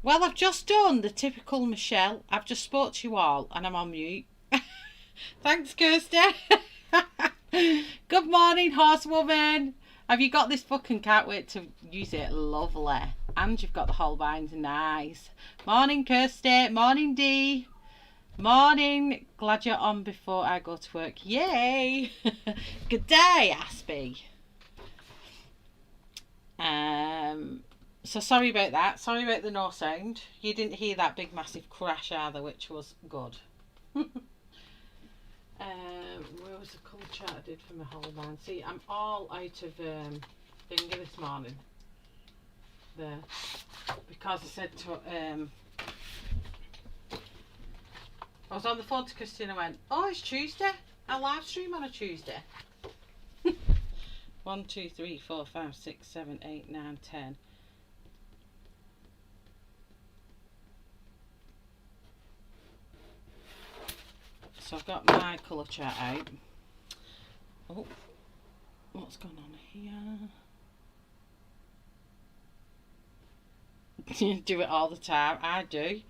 Well, I've just done the typical Michelle. I've just spoke to you all and I'm on mute. Thanks, Kirsty. Good morning, horsewoman. Have you got this book and can't wait to use it? Lovely. And you've got the Holbeins, nice. Morning, Kirsty. Morning, Dee. Morning. Glad you're on before I go to work. Yay. Good day, Aspie. So sorry about that. Sorry about the no sound. You didn't hear that big massive crash either, which was good. Where was the colour chart I did for my Holbein? See, I'm all out of finger this morning. There, because I said to I was on the phone to Christine and I went, oh, it's Tuesday. I live stream on a Tuesday. 1, 2, 3, 4, 5, 6, 7, 8, 9, 10. So I've got my colour chart out. Oh, what's going on here? You do it all the time. I do.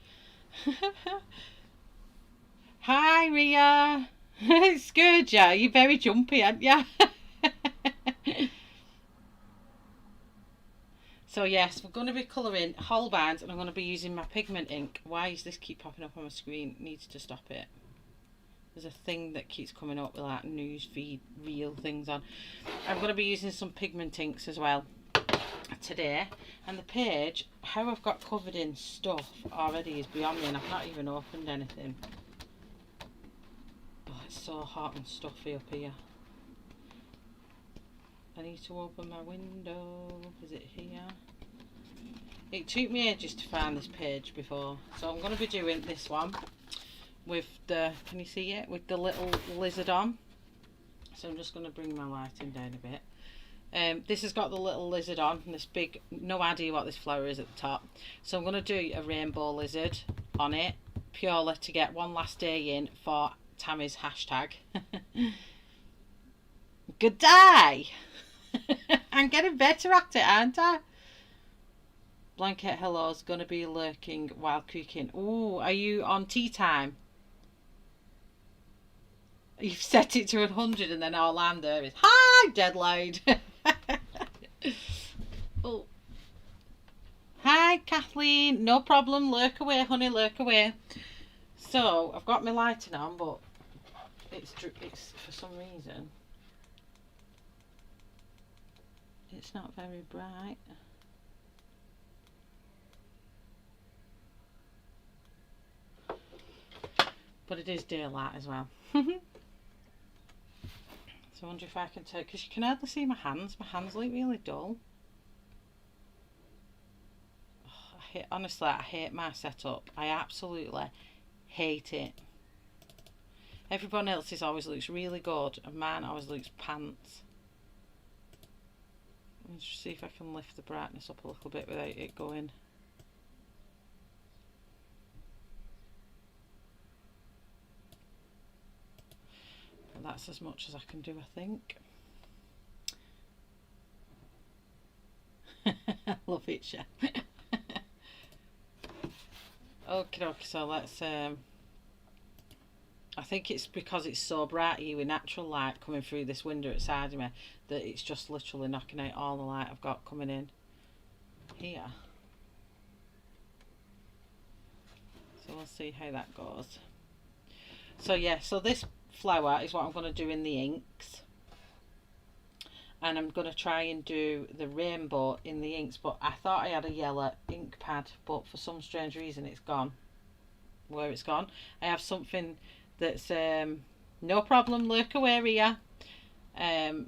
Hi, Ria. It's good, yeah. You're very jumpy, aren't you? So yes, we're going to be colouring Holbeins and I'm going to be using my pigment ink. Why does this keep popping up on my screen? Needs to stop it. There's a thing that keeps coming up with like news feed reel things on. I'm going to be using some pigment inks as well today. And the page, how I've got covered in stuff already is beyond me and I've not even opened anything. Oh, it's so hot and stuffy up here. I need to open my window. Is it here? It took me ages to find this page before. So I'm going to be doing this one with the, can you see it? With the little lizard on. So I'm just going to bring my lighting down a bit. This has got the little lizard on and this big, no idea what this flower is at the top. So I'm going to do a rainbow lizard on it purely to get one last day in for Tammy's hashtag. Good day! I'm getting better at it, aren't I? Blanket hello's going to be lurking while cooking. Ooh, are you on tea time? You've set it to 100 and then all I'm there is, hi, dead loud. Oh. Hi, Kathleen. No problem. Lurk away, honey, lurk away. So, I've got my lighting on, but it's for some reason, it's not very bright. But it is daylight as well. So I wonder if I can take, because you can hardly see my hands. My hands look really dull. Oh, honestly, I hate my setup. I absolutely hate it. Everyone else's always looks really good and mine always looks pants. Let's just see if I can lift the brightness up a little bit without it going. Well, that's as much as I can do, I think. Love it, Chef. Okay, so let's I think it's because it's so bright here with natural light coming through this window outside of me that it's just literally knocking out all the light I've got coming in here. So we'll see how that goes. So yeah, so this flower is what I'm going to do in the inks. And I'm going to try and do the rainbow in the inks, but I thought I had a yellow ink pad, but for some strange reason it's gone. Where it's gone, I have something that's no problem, lurk away here. I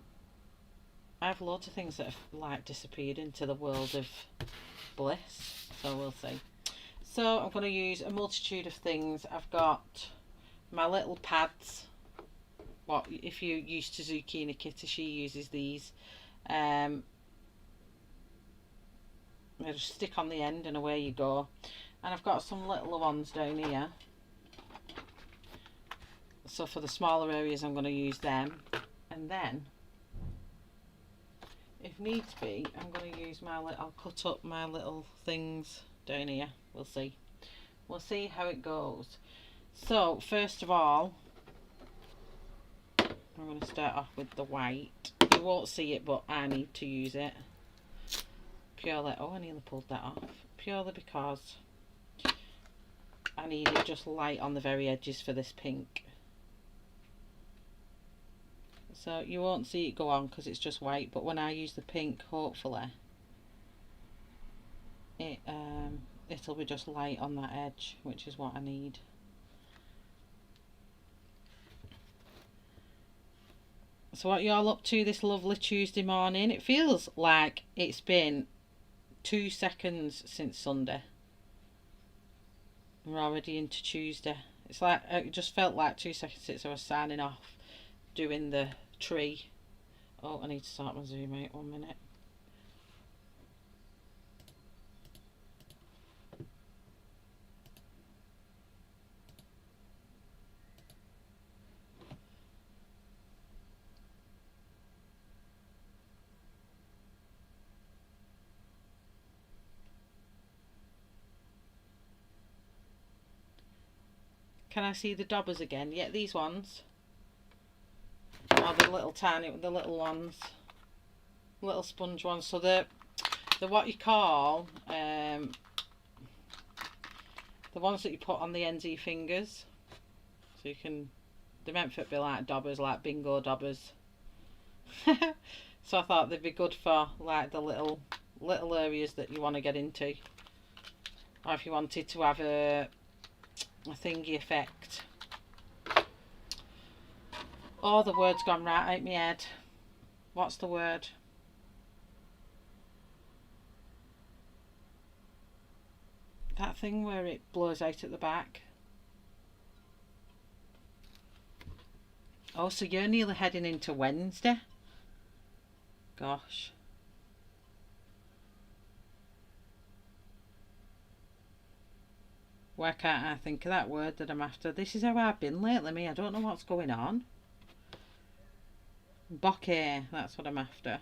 have loads of things that have like disappeared into the world of bliss, so we'll see. So I'm going to use a multitude of things. I've got my little pads. What if you're used to Zucchini Kitty, she uses these. They just stick on the end and away you go. And I've got some little ones down here. So for the smaller areas I'm going to use them. And then, if needs be, I'm going to use my little, I'll cut up my little things down here. We'll see. We'll see how it goes. So first of all, I'm going to start off with the white. You won't see it, but I need to use it. Purely, oh, I nearly pulled that off. Purely because I need it just light on the very edges for this pink. So you won't see it go on because it's just white, but when I use the pink, hopefully it'll be just light on that edge, which is what I need. So what y'all up to this lovely Tuesday morning? It feels like it's been 2 seconds since Sunday. We're already into Tuesday. It's like, it just felt like 2 seconds since I was signing off doing the tree. Oh, I need to start my zoom out 1 minute. Can I see the daubers again? Yeah, these ones. Oh, the little tiny, the little ones. Little sponge ones. So they're what you call, the ones that you put on the ends of your fingers. So you can, they're meant for it to be like daubers, like bingo daubers. So I thought they'd be good for like the little areas that you want to get into. Or if you wanted to have a thingy effect. Oh, the word's gone right out my head. What's the word? That thing where it blows out at the back. Oh, so you're nearly heading into Wednesday. Gosh. Why can't I think of that word that I'm after? This is how I've been lately, me. I don't know what's going on. Bokeh, that's what I'm after.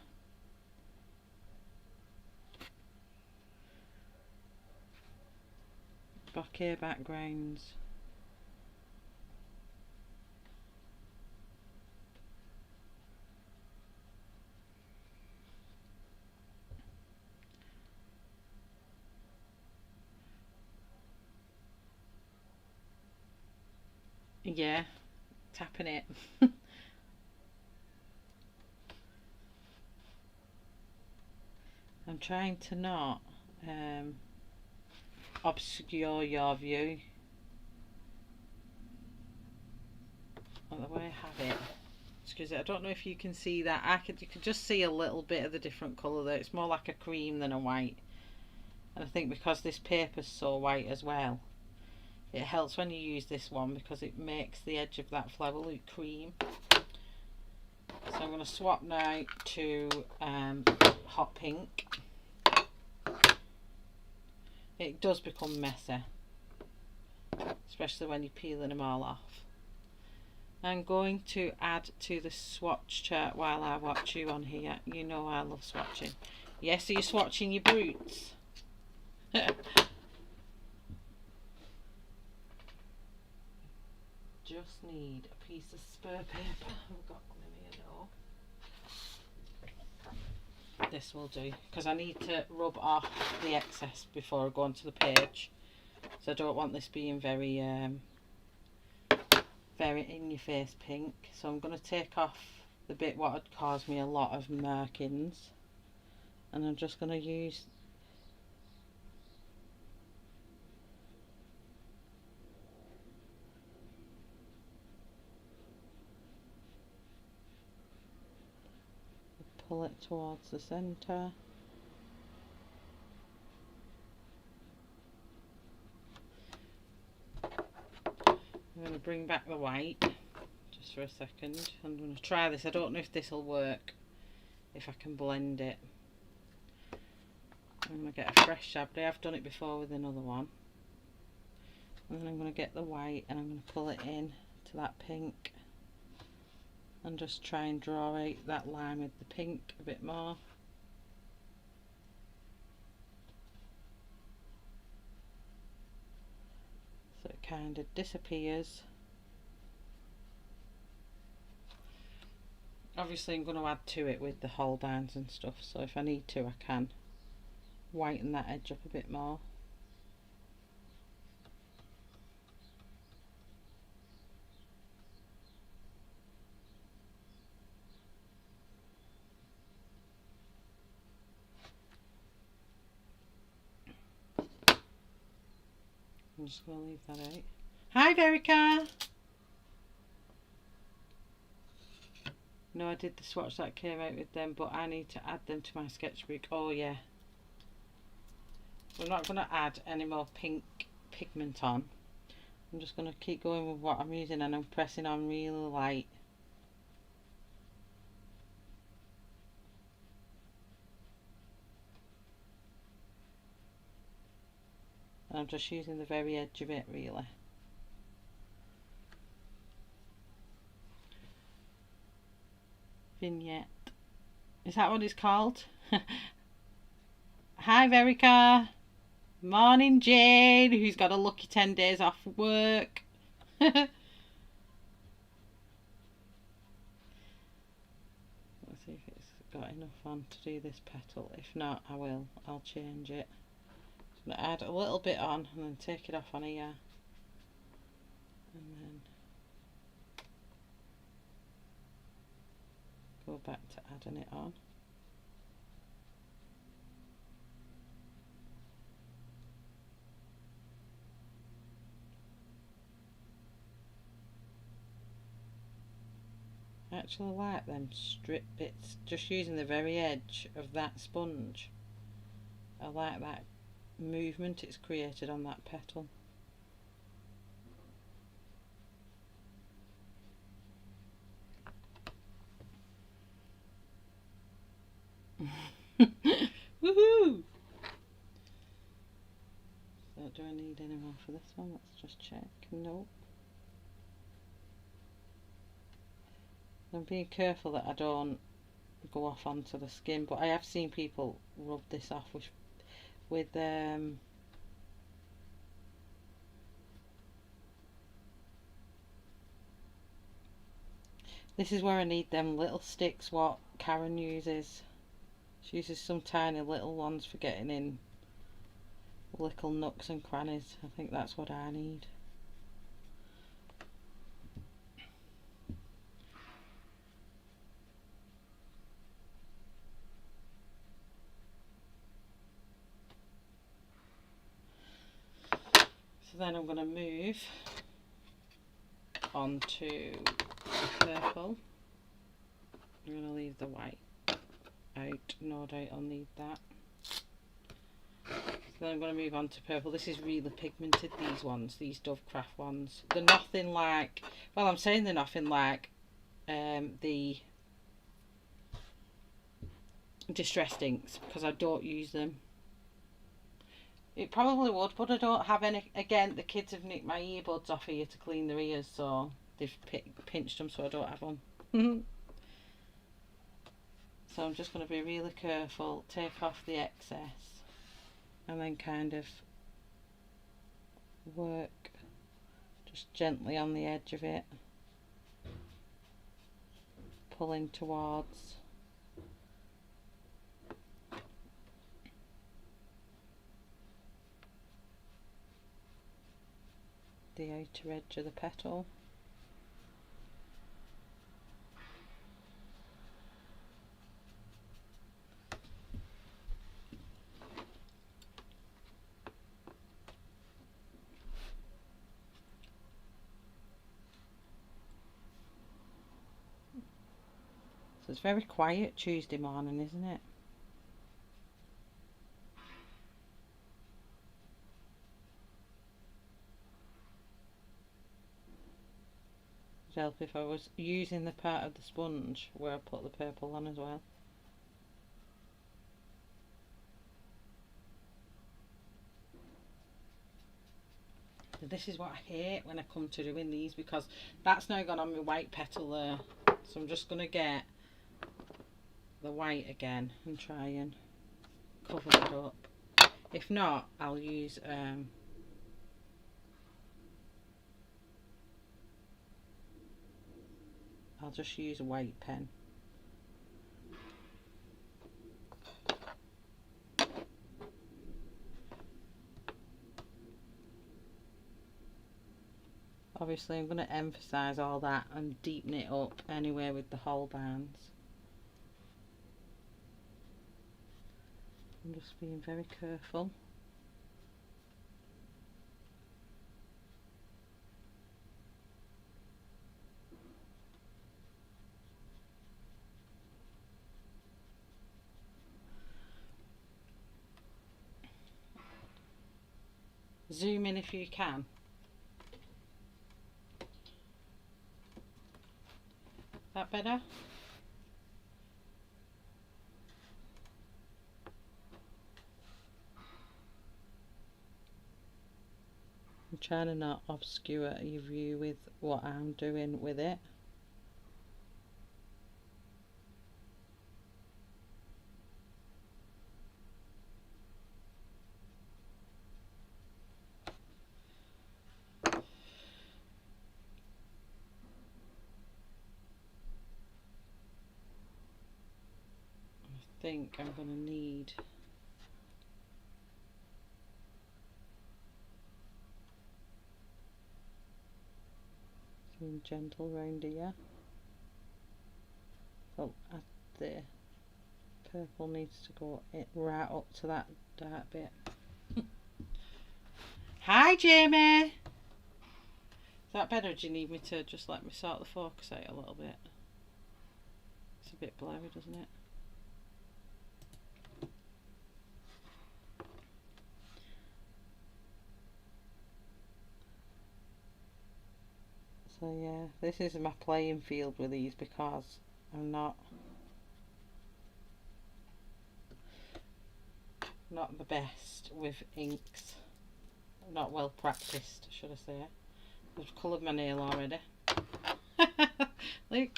Bokeh backgrounds. Yeah, tapping it. I'm trying to not obscure your view. Well, the way I have it. Excuse me, I don't know if you can see that. You can just see a little bit of the different colour there. It's more like a cream than a white. And I think because this paper's so white as well, it helps when you use this one because it makes the edge of that flower look cream. So I'm going to swap now to hot pink. It does become messy, especially when you're peeling them all off. I'm going to add to the swatch chart while I watch you on here. You know I love swatching. Yes, are you swatching your brutes? Just need a piece of spare paper. I've got one in here though. This will do, because I need to rub off the excess before I go onto the page. So I don't want this being very very in your face pink. So I'm going to take off the bit what had caused me a lot of markings, and I'm just going to use pull it towards the centre. I'm going to bring back the white just for a second. I'm going to try this. I don't know if this will work, if I can blend it. I'm going to get a fresh Chablis. I've done it before with another one. And then I'm going to get the white and I'm going to pull it in to that pink and just try and draw out that line with the pink a bit more. kind of disappears. Obviously I'm going to add to it with the Holbeins and stuff, so if I need to I can whiten that edge up a bit more. I'm just going to leave that out. Hi Verica! No, I did the swatch that came out with them, but I need to add them to my sketchbook. Oh yeah. We're not going to add any more pink pigment on. I'm just going to keep going with what I'm using, and I'm pressing on really light. And I'm just using the very edge of it really. Vignette. Is that what it's called? Hi Verica. Morning Jane, who's got a lucky 10 days off work. Let's see if it's got enough on to do this petal. If not, I'll change it. I'm going to add a little bit on and then take it off on here. And then go back to adding it on. I actually like them strip bits, just using the very edge of that sponge. I like that movement it's created on that petal. Woohoo! So do I need any more for this one? Let's just check. Nope. I'm being careful that I don't go off onto the skin, but I have seen people rub this off with this is where I need them little sticks what Karen uses. She uses some tiny little ones for getting in little nooks and crannies. I think that's what I need. So then I'm going to move on to the purple. I'm going to leave the white out, no doubt I'll need that. So then I'm going to move on to purple. This is really pigmented, these ones, these Dovecraft ones. They're nothing like, well I'm saying they're nothing like the distressed inks, because I don't use them. It probably would, but I don't have any. Again, the kids have nicked my earbuds off here to clean their ears, so they've pinched them, so I don't have them. So I'm just going to be really careful, take off the excess, and then kind of work just gently on the edge of it, pulling towards the outer edge of the petal. So it's very quiet Tuesday morning, isn't it? It'd help if I was using the part of the sponge where I put the purple on as well. So this is what I hate when I come to doing these, because that's now gone on my white petal there. So I'm just going to get the white again and try and cover it up. If not, I'll use I'll just use a white pen. Obviously I'm going to emphasise all that and deepen it up anyway with the Holbeins. I'm just being very careful. Zoom in if you can. That better? I'm trying to not obscure your view with what I'm doing with it. I think I'm going to need some gentle round here. So the purple needs to go right up to that dark bit. Hi Jamie! Is that better? Do you need me to just let me sort the focus out a little bit? It's a bit blurry, doesn't it? So yeah, this is my playing field with these because I'm not the best with inks. I'm not well practiced, should I say. I've coloured my nail already. Look.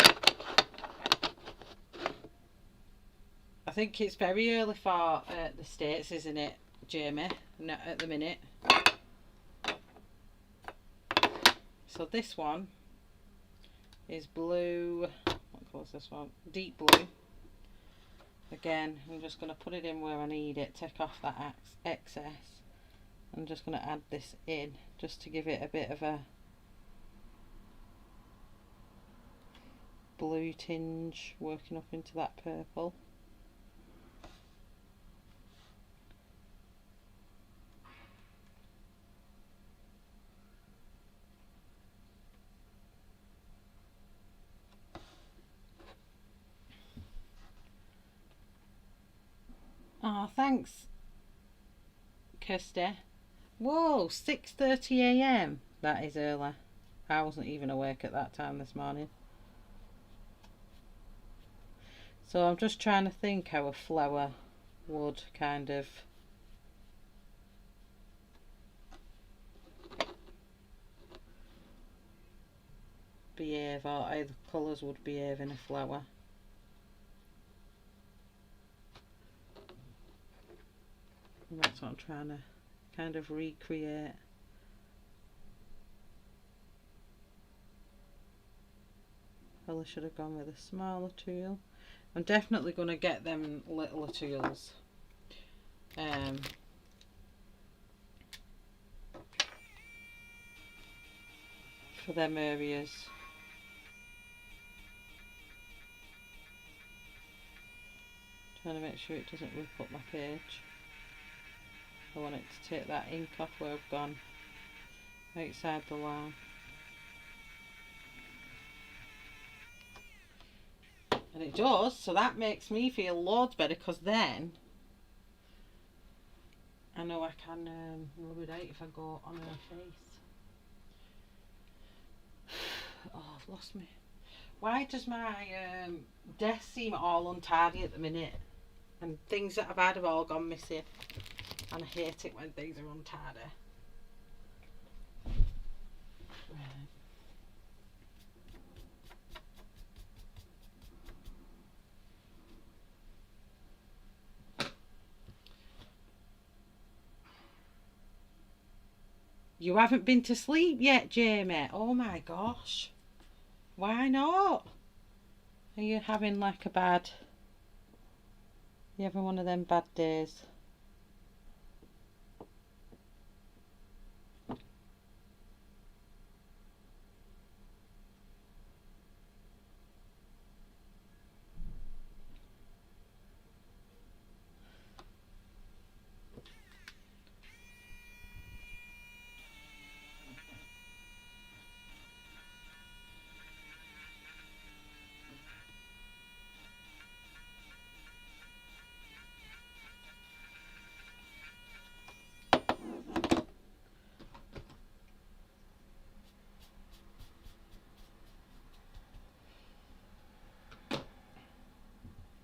I think it's very early for the States, isn't it, Jamie? No, at the minute. So this one is blue. What colour is this one? Deep blue. Again, I'm just going to put it in where I need it, take off that excess. I'm just going to add this in just to give it a bit of a blue tinge, working up into that purple. Oh, thanks, Kirsty. Whoa, 6:30 AM. That is early. I wasn't even awake at that time this morning. So I'm just trying to think how a flower would kind of behave, or how the colours would behave in a flower. And that's what I'm trying to kind of recreate. Probably should have gone with a smaller tool. I'm definitely going to get them littler tools. For them areas. Trying to make sure it doesn't rip up my page. I want it to take that ink off where I've gone outside the line. And it does, so that makes me feel loads better, because then I know I can rub it out if I go on her face. Oh, I've lost me. Why does my desk seem all untidy at the minute? And things that I've had have all gone missing. And I hate it when things are untidy. Right. You haven't been to sleep yet, Jamie? Oh my gosh. Why not? Are you having like a bad... You having one of them bad days?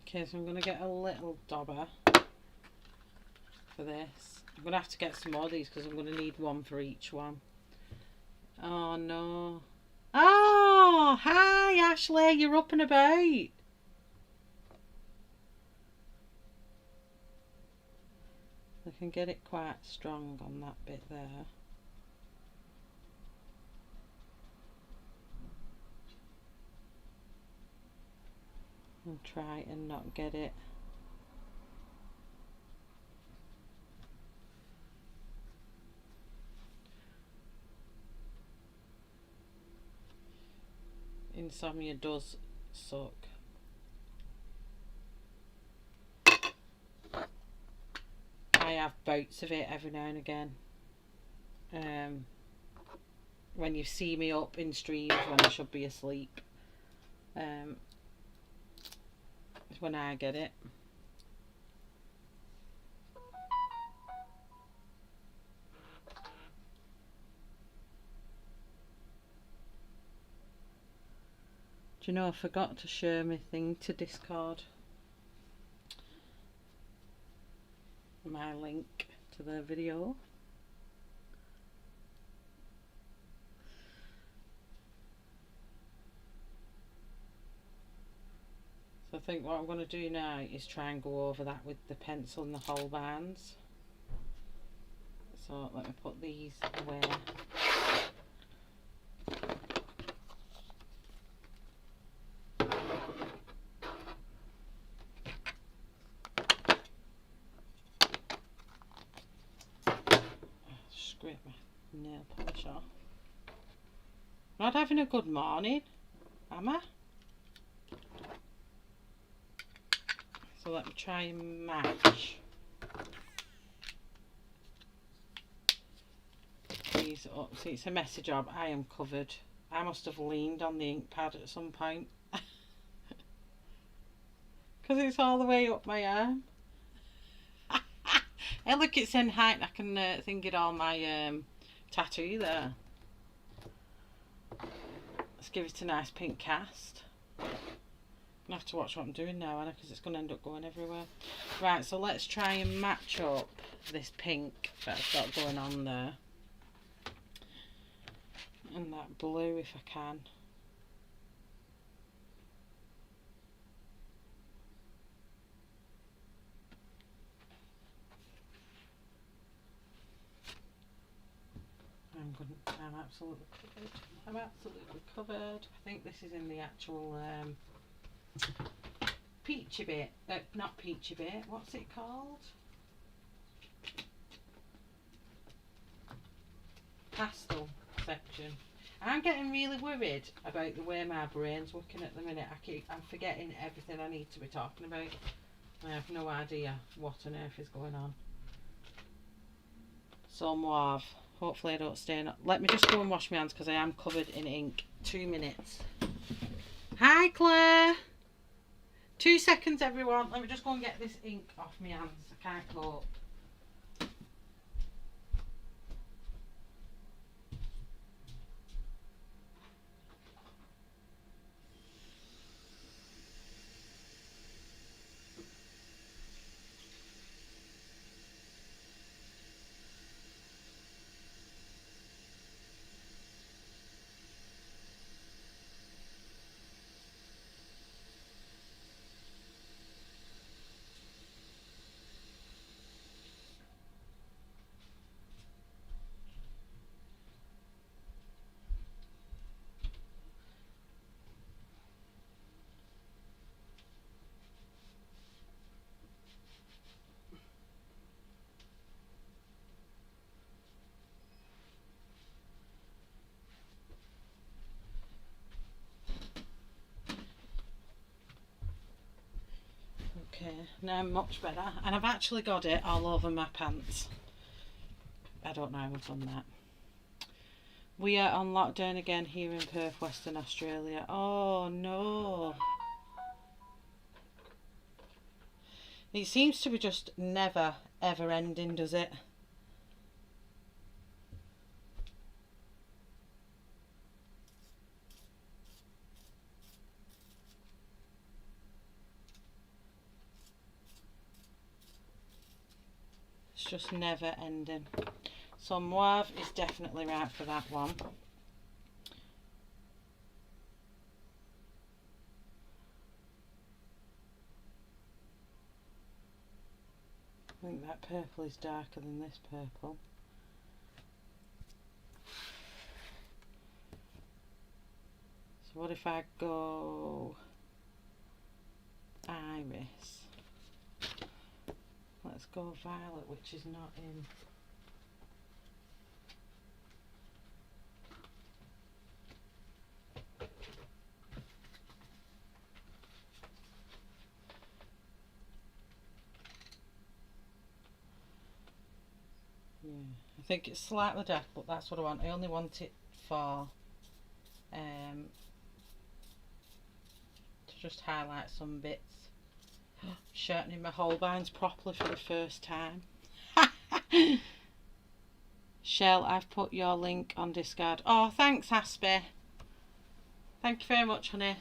Okay, so I'm going to get a little dauber for this. I'm going to have to get some more of these because I'm going to need one for each one. Oh no. Oh, hi Ashley, you're up and about. I can get it quite strong on that bit there. And try and not get it. Insomnia does suck. I have bouts of it every now and again. When you see me up in streams when I should be asleep. When I get it. Do you know I forgot to share my thing to Discord? My link to the video. So I think what I'm going to do now is try and go over that with the pencil and the Holbeins. So let me put these away. Scrape my nail polish off. Not having a good morning, am I? So let me try and match these up. See, it's a messy job. I am covered. I must have leaned on the ink pad at some point. Because it's all the way up my arm. Hey, look, it's in height. I can think it all my tattoo there. Let's give it a nice pink cast. I have to watch what I'm doing now, Anna, because it's going to end up going everywhere. Right, so let's try and match up this pink that I've got going on there. And that blue if I can. I'm absolutely covered. I'm absolutely covered. I think this is in the actual peachy bit. Not peachy bit. What's it called? Pastel section. I'm getting really worried about the way my brain's working at the minute. I'm forgetting everything I need to be talking about. I have no idea what on earth is going on. So mauve. Hopefully I don't stain. Let me just go and wash my hands because I am covered in ink. 2 minutes. Hi Claire. 2 seconds everyone. Let me just go and get this ink off my hands. I can't cope. now much better. And I've actually got it all over my pants. I don't know how I've done that. We are on lockdown again here in Perth, Western Australia. Oh no. It seems to be just never ever ending, does it? It's just never ending. So mauve is definitely right for that one. I think that purple is darker than this purple. So what if I go iris? Let's go violet, which is not in. Yeah, I think it's slightly dark, but that's what I want. I only want it for to just highlight some bits. Sharpening my Holbeins properly for the first time. Shell, I've put your link on Discard. Oh, thanks, Aspie. Thank you very much, honey.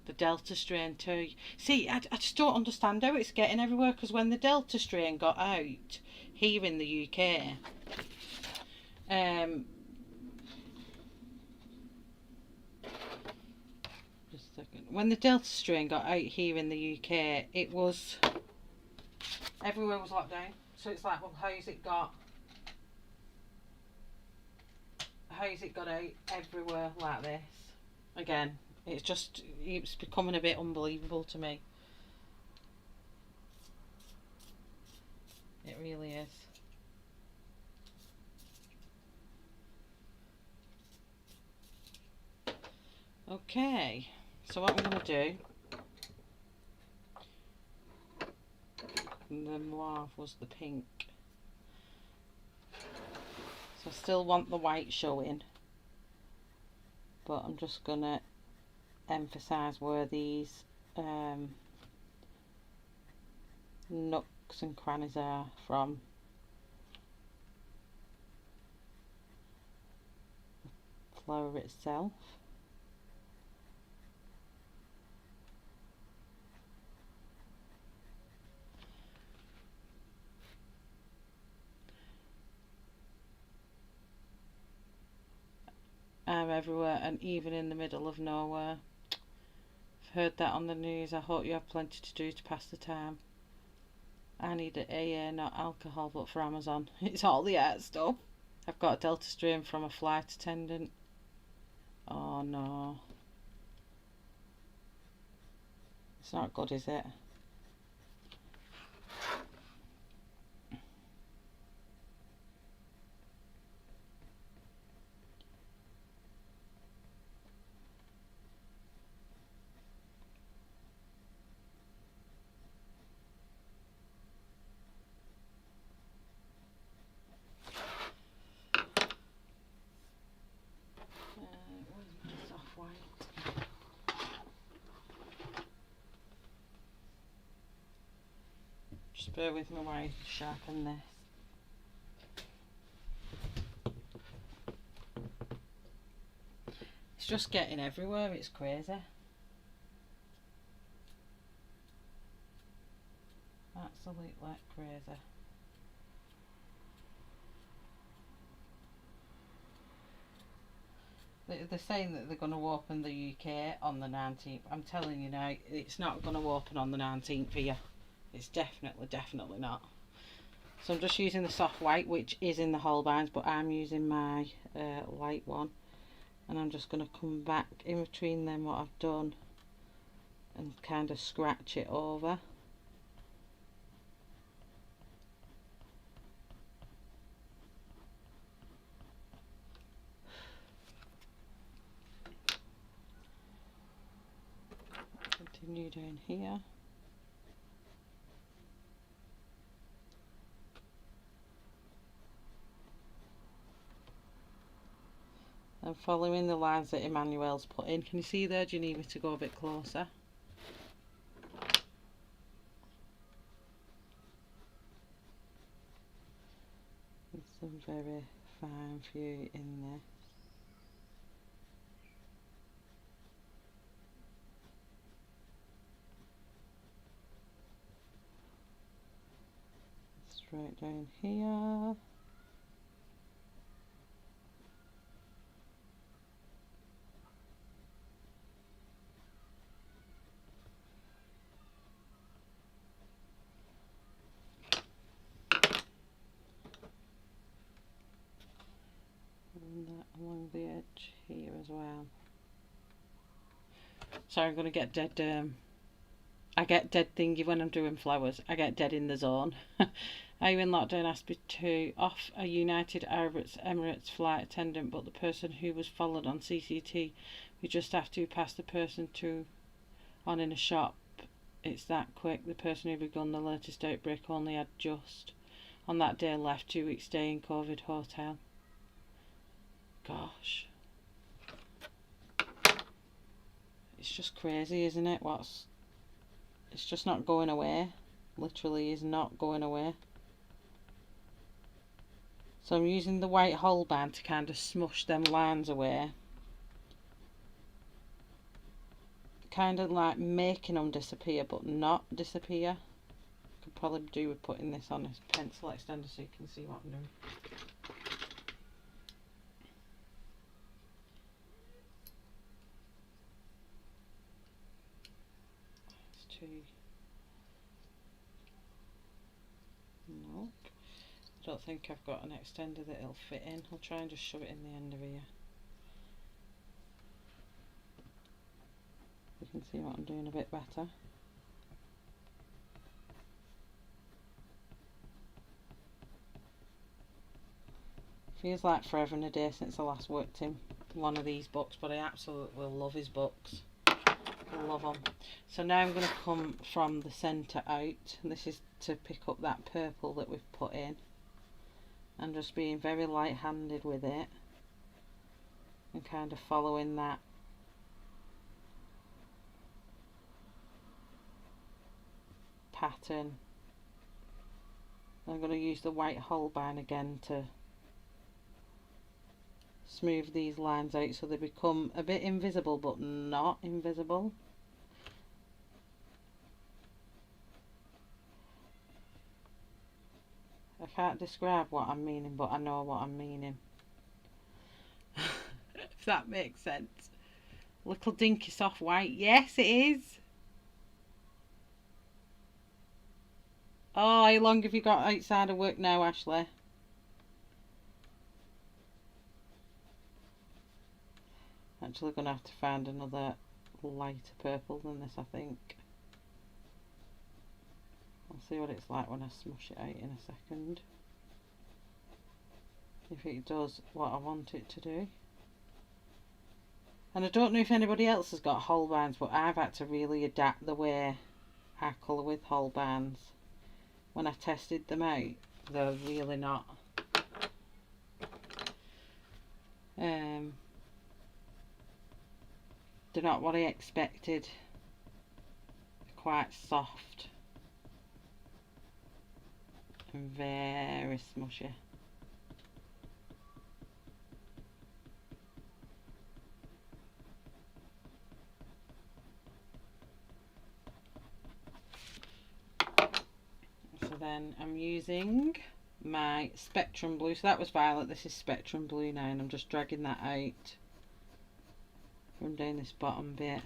The Delta strain too. See, I just don't understand how it's getting everywhere, because when the Delta strain got out here in the UK, just a second. When the Delta strain got out here in the UK, it was everywhere was locked down. So it's like, well, how's it got out everywhere like this? Again, it's becoming a bit unbelievable to me. It really is. Okay, so what I'm going to do, the mauve was the pink, so I still want the white showing, but I'm just going to emphasize where these nooks and crannies are from the flower itself. I'm everywhere and even in the middle of nowhere. I've heard that on the news. I hope you have plenty to do to pass the time. I need an AA, not alcohol, but for Amazon. It's all the art stuff. I've got a Delta strain from a flight attendant. Oh no. It's not good, is it? Just bear with me while I sharpen this. It's just getting everywhere, it's crazy. Absolutely crazy. They're saying that they're going to open the UK on the 19th. I'm telling you now, it's not going to open on the 19th here. It's definitely not. So I'm just using the soft white, which is in the Holbeins, but I'm using my light one. And I'm just going to come back in between them what I've done and kind of scratch it over. doing here? And following the lines that Emmanuelle's put in. Can you see there? Do you need me to go a bit closer? There's some very fine view in there. Straight down here. And that along the edge here as well. Sorry, I'm going to get dead. I get dead thingy when I'm doing flowers. I get dead in the zone. Are you in lockdown? Asked me to off a United Arab Emirates flight attendant, but the person who was followed on CCT, we just have to pass the person on in a shop. It's that quick. The person who begun the latest outbreak only had just on that day left 2 weeks stay in COVID hotel. Gosh. It's just crazy, isn't it? It's just not going away. Literally is not going away. So I'm using the white Holbein to kind of smush them lines away. Kind of like making them disappear, but not disappear. Could probably do with putting this on a pencil extender so you can see what I'm doing. Nope. I don't think I've got an extender that it'll fit in. I'll try and just shove it in the end of here. You can see what I'm doing a bit better. Feels like forever and a day since I last worked in one of these books, but I absolutely love his books. I love them. So now I'm going to come from the centre out, and this is to pick up that purple that we've put in, and just being very light-handed with it and kind of following that pattern. I'm going to use the white Holbein again to smooth these lines out so they become a bit invisible but not invisible. I can't describe what I'm meaning, but I know what I'm meaning. If that makes sense. Little dinky soft white. Yes, it is. Oh, how long have you got outside of work now, Ashley? Actually going to have to find another lighter purple than this, I think. I'll see what it's like when I smush it out in a second. If it does what I want it to do. And I don't know if anybody else has got Holbeins, but I've had to really adapt the way I colour with Holbeins. When I tested them out, they're really not. They're not what I expected. They're quite soft and very smushy. So then I'm using my Spectrum Blue. So that was violet, this is Spectrum Blue now, and I'm just dragging that out from down this bottom bit,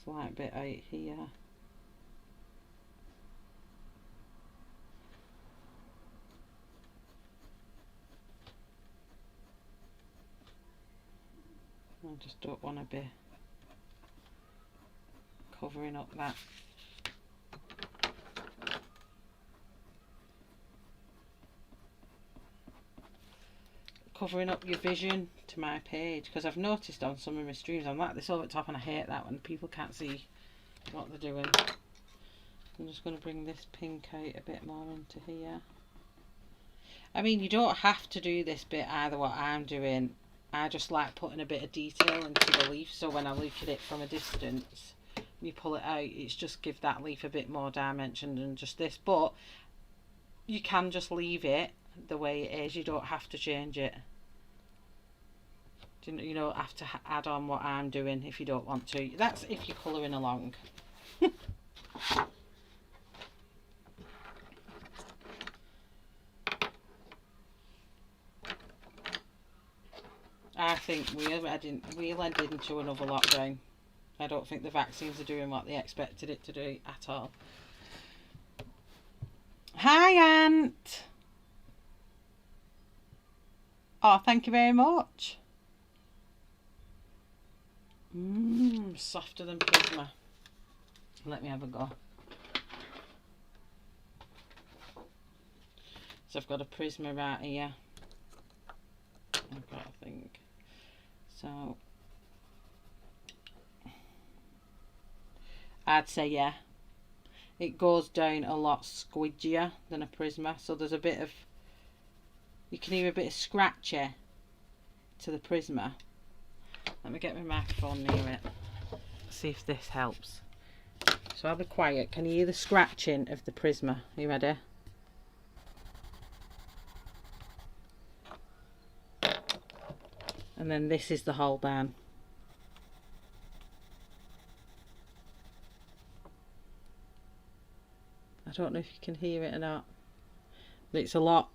slight bit out here. I just don't want to be covering up that. Covering up your vision to my page, because I've noticed on some of my streams I'm like this over the top and I hate that when people can't see what they're doing. I'm just going to bring this pink out a bit more into here. I mean, you don't have to do this bit either, what I'm doing. I just like putting a bit of detail into the leaf, so when I look at it from a distance, you pull it out, it's just give that leaf a bit more dimension than just this. But you can just leave it the way it is, you don't have to change it. You don't have to add on what I'm doing if you don't want to. That's if you're colouring along. I think we're heading into another lockdown. I don't think the vaccines are doing what they expected it to do at all. Hi, Aunt. Oh, thank you very much. Softer than Prisma. Let me have a go. So I've got a Prisma right here. I've got a thing. So I'd say yeah, it goes down a lot squidgier than a Prisma. So there's a bit of, you can hear a bit of scratchy to the Prisma. Let me get my microphone near it. See if this helps. So I'll be quiet. Can you hear the scratching of the Prisma? Are you ready? And then this is the Holbein. I don't know if you can hear it or not, but it's a lot.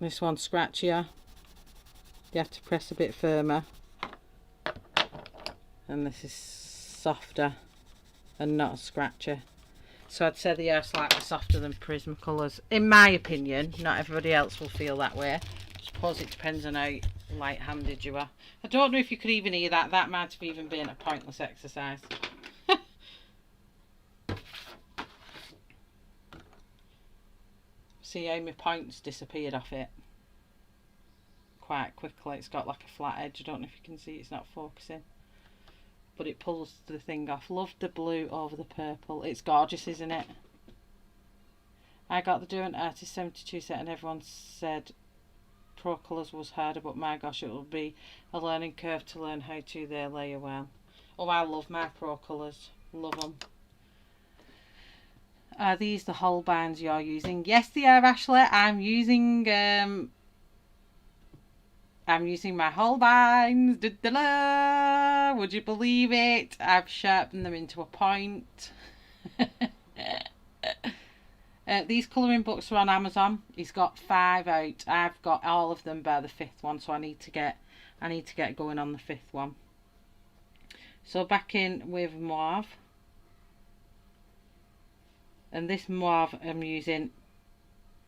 This one's scratchier. You have to press a bit firmer. And this is softer and not as scratchy. So I'd say they are slightly softer than Prisma colours. In my opinion, not everybody else will feel that way. I suppose it depends on how light-handed you are. I don't know if you could even hear that. That might have even been a pointless exercise. See how my points disappeared off it quite quickly. It's got like a flat edge. I don't know if you can see, it's not focusing, but it pulls the thing off. Love the blue over the purple. It's gorgeous, isn't it? I got the Do An Artist 72 set and everyone said Pro Colours was harder, but my gosh, it will be a learning curve to learn how to they layer well. Oh, I love my Pro Colours. Love them. Are these the Holbeins you're using? Yes, they are, Ashley. I'm using my Holbeins. Da, da, da. Would you believe it? I've sharpened them into a point. These colouring books are on Amazon. He's got 5 out. I've got all of them by the 5th one, so I need to get going on the 5th one. So back in with mauve. And this mauve I'm using,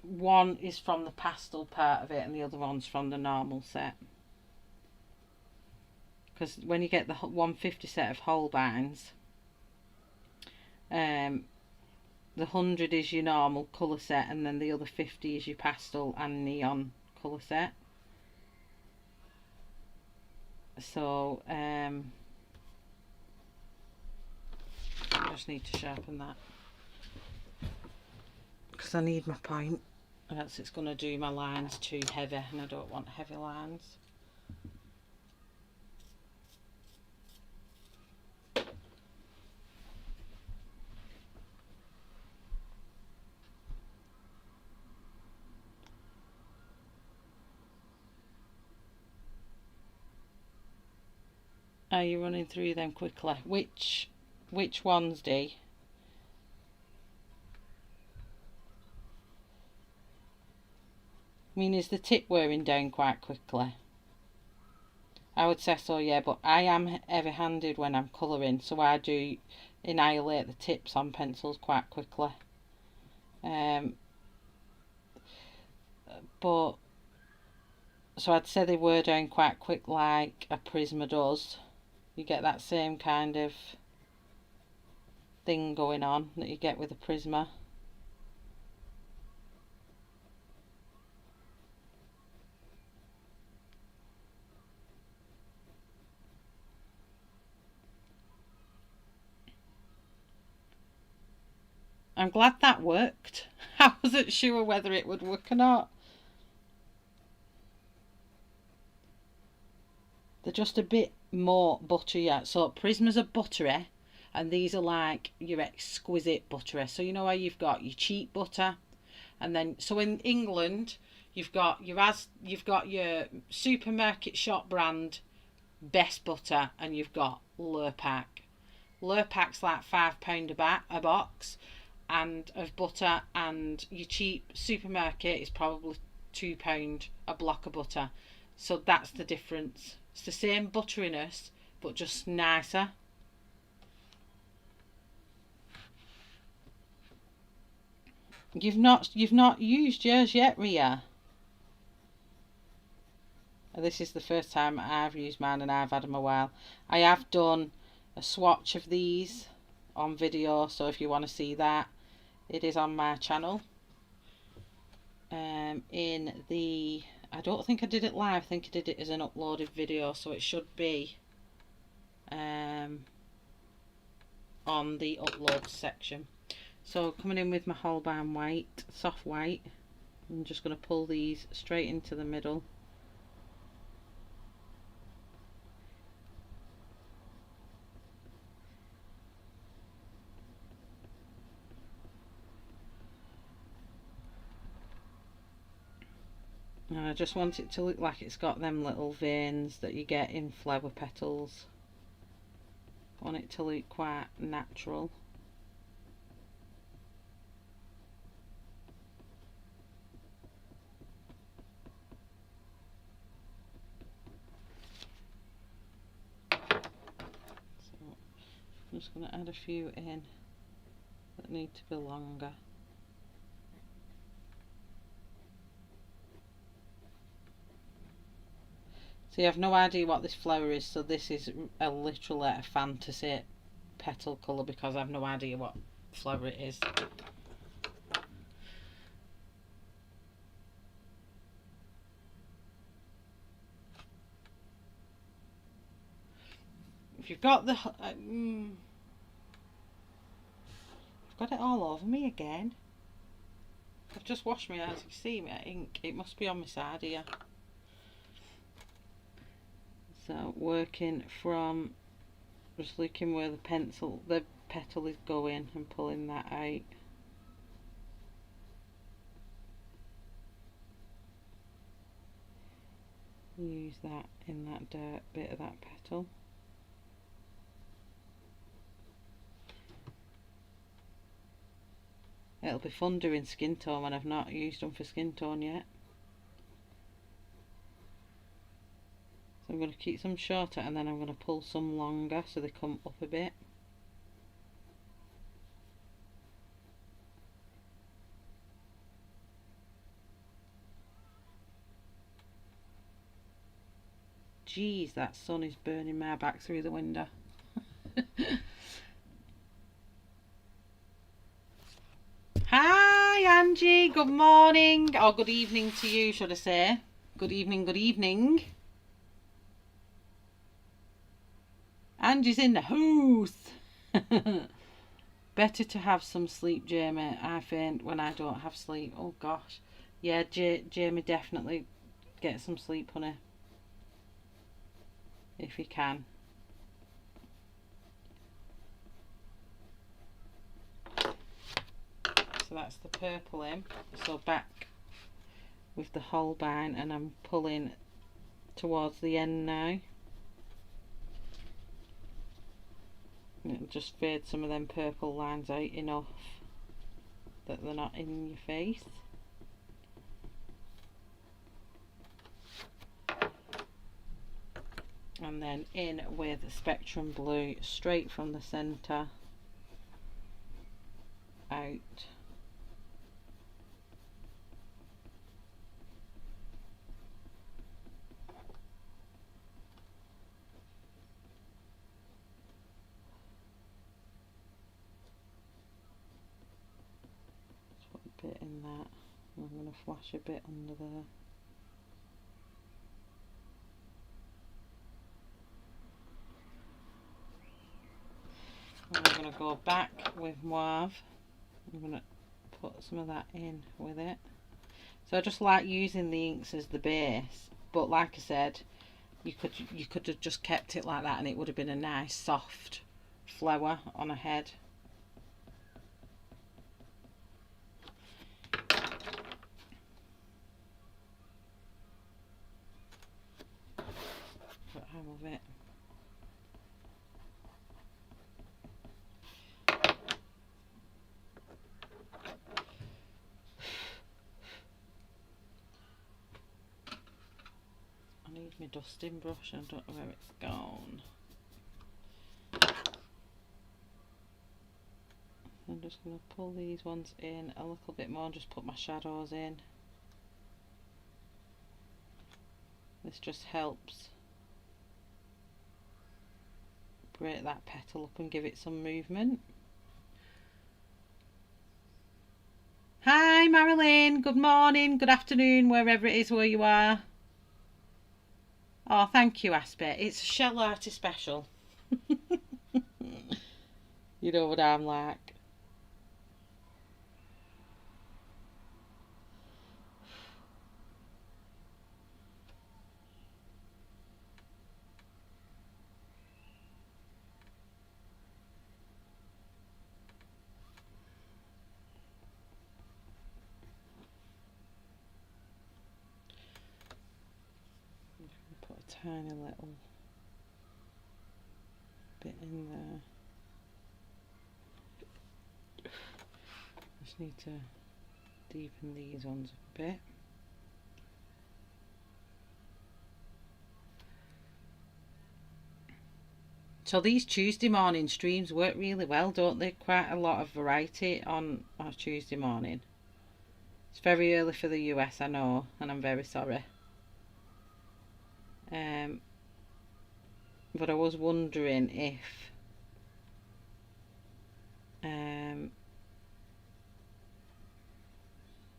one is from the pastel part of it and the other one's from the normal set. Because when you get the 150 set of Holbeins, the 100 is your normal colour set and then the other 50 is your pastel and neon colour set. So I just need to sharpen that. Because I need my point, or else it's going to do my lines too heavy and I don't want heavy lines. Are you running through them quickly? Which ones, Dee? I mean, is the tip wearing down quite quickly? I would say so, yeah, but I am heavy-handed when I'm colouring, so I do annihilate the tips on pencils quite quickly. But so I'd say they wear down quite quick like a Prisma does. You get that same kind of thing going on that you get with a Prisma. I'm glad that worked. I wasn't sure whether it would work or not. They're just a bit more buttery. So Prismas are buttery, and these are like your exquisite buttery. So you know how you've got your cheap butter, and then so in England you've got your supermarket shop brand best butter, and you've got Lurpak. Lurpak's like £5 a box, and of butter, and your cheap supermarket is probably £2 a block of butter. So that's the difference. It's the same butteriness, but just nicer. You've not used yours yet, Ria? This is the first time I've used mine, and I've had them a while. I have done a swatch of these on video, so if you want to see that, it is on my channel. I don't think I did it live, I think I did it as an uploaded video, so it should be on the upload section. So coming in with my Holbein white, soft white, I'm just going to pull these straight into the middle. And I just want it to look like it's got them little veins that you get in flower petals. I want it to look quite natural. So I'm just going to add a few in that need to be longer. So you have no idea what this flower is, so this is literally a fantasy petal colour because I have no idea what flower it is. If you've got the... I've got it all over me again. I've just washed my hands, you see my ink, it must be on my side here. So working from, just looking where the petal is going and pulling that out. Use that in that dirt bit of that petal. It'll be fun doing skin tone when I've not used them for skin tone yet. So I'm going to keep some shorter and then I'm going to pull some longer so they come up a bit. Jeez, that sun is burning my back through the window. Hi Angie, good morning, or good evening to you, should I say. Good evening, good evening. Angie's in the house. Better to have some sleep, Jamie. I faint when I don't have sleep. Oh gosh. Yeah, Jamie, definitely get some sleep, honey. If you can. So that's the purple in. So back with the Holbein, and I'm pulling towards the end now. It'll just fade some of them purple lines out enough that they're not in your face. And then in with Spectrum Blue straight from the centre out. Bit in that. I'm going to flash a bit under there. And I'm going to go back with Mauve I'm going to put some of that in with it. So I just like using the inks as the base, but like I said, you could have just kept it like that and it would have been a nice soft flower on a head. But I love it. I need my dusting brush, I don't know where it's gone. I'm just going to pull these ones in a little bit more and just put my shadows in. This just helps break that petal up and give it some movement. Hi Marilyn, good morning, good afternoon, wherever it is where you are. Oh, thank you, Asper. It's a shellarty special. You know what I'm like. Put a tiny little bit in there. Just need to deepen these ones up a bit. So these Tuesday morning streams work really well, don't they? Quite a lot of variety on our Tuesday morning. It's very early for the US, I know, and I'm very sorry. But I was wondering if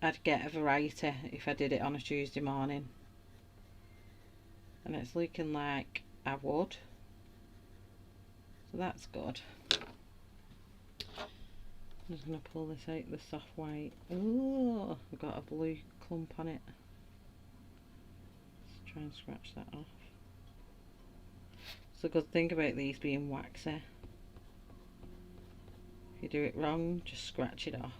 I'd get a variety if I did it on a Tuesday morning. And it's looking like I would. So that's good. I'm just going to pull this out, the soft white. Oh, I've got a blue clump on it. Let's try and scratch that off. It's a good thing about these being waxy. If you do it wrong, just scratch it off.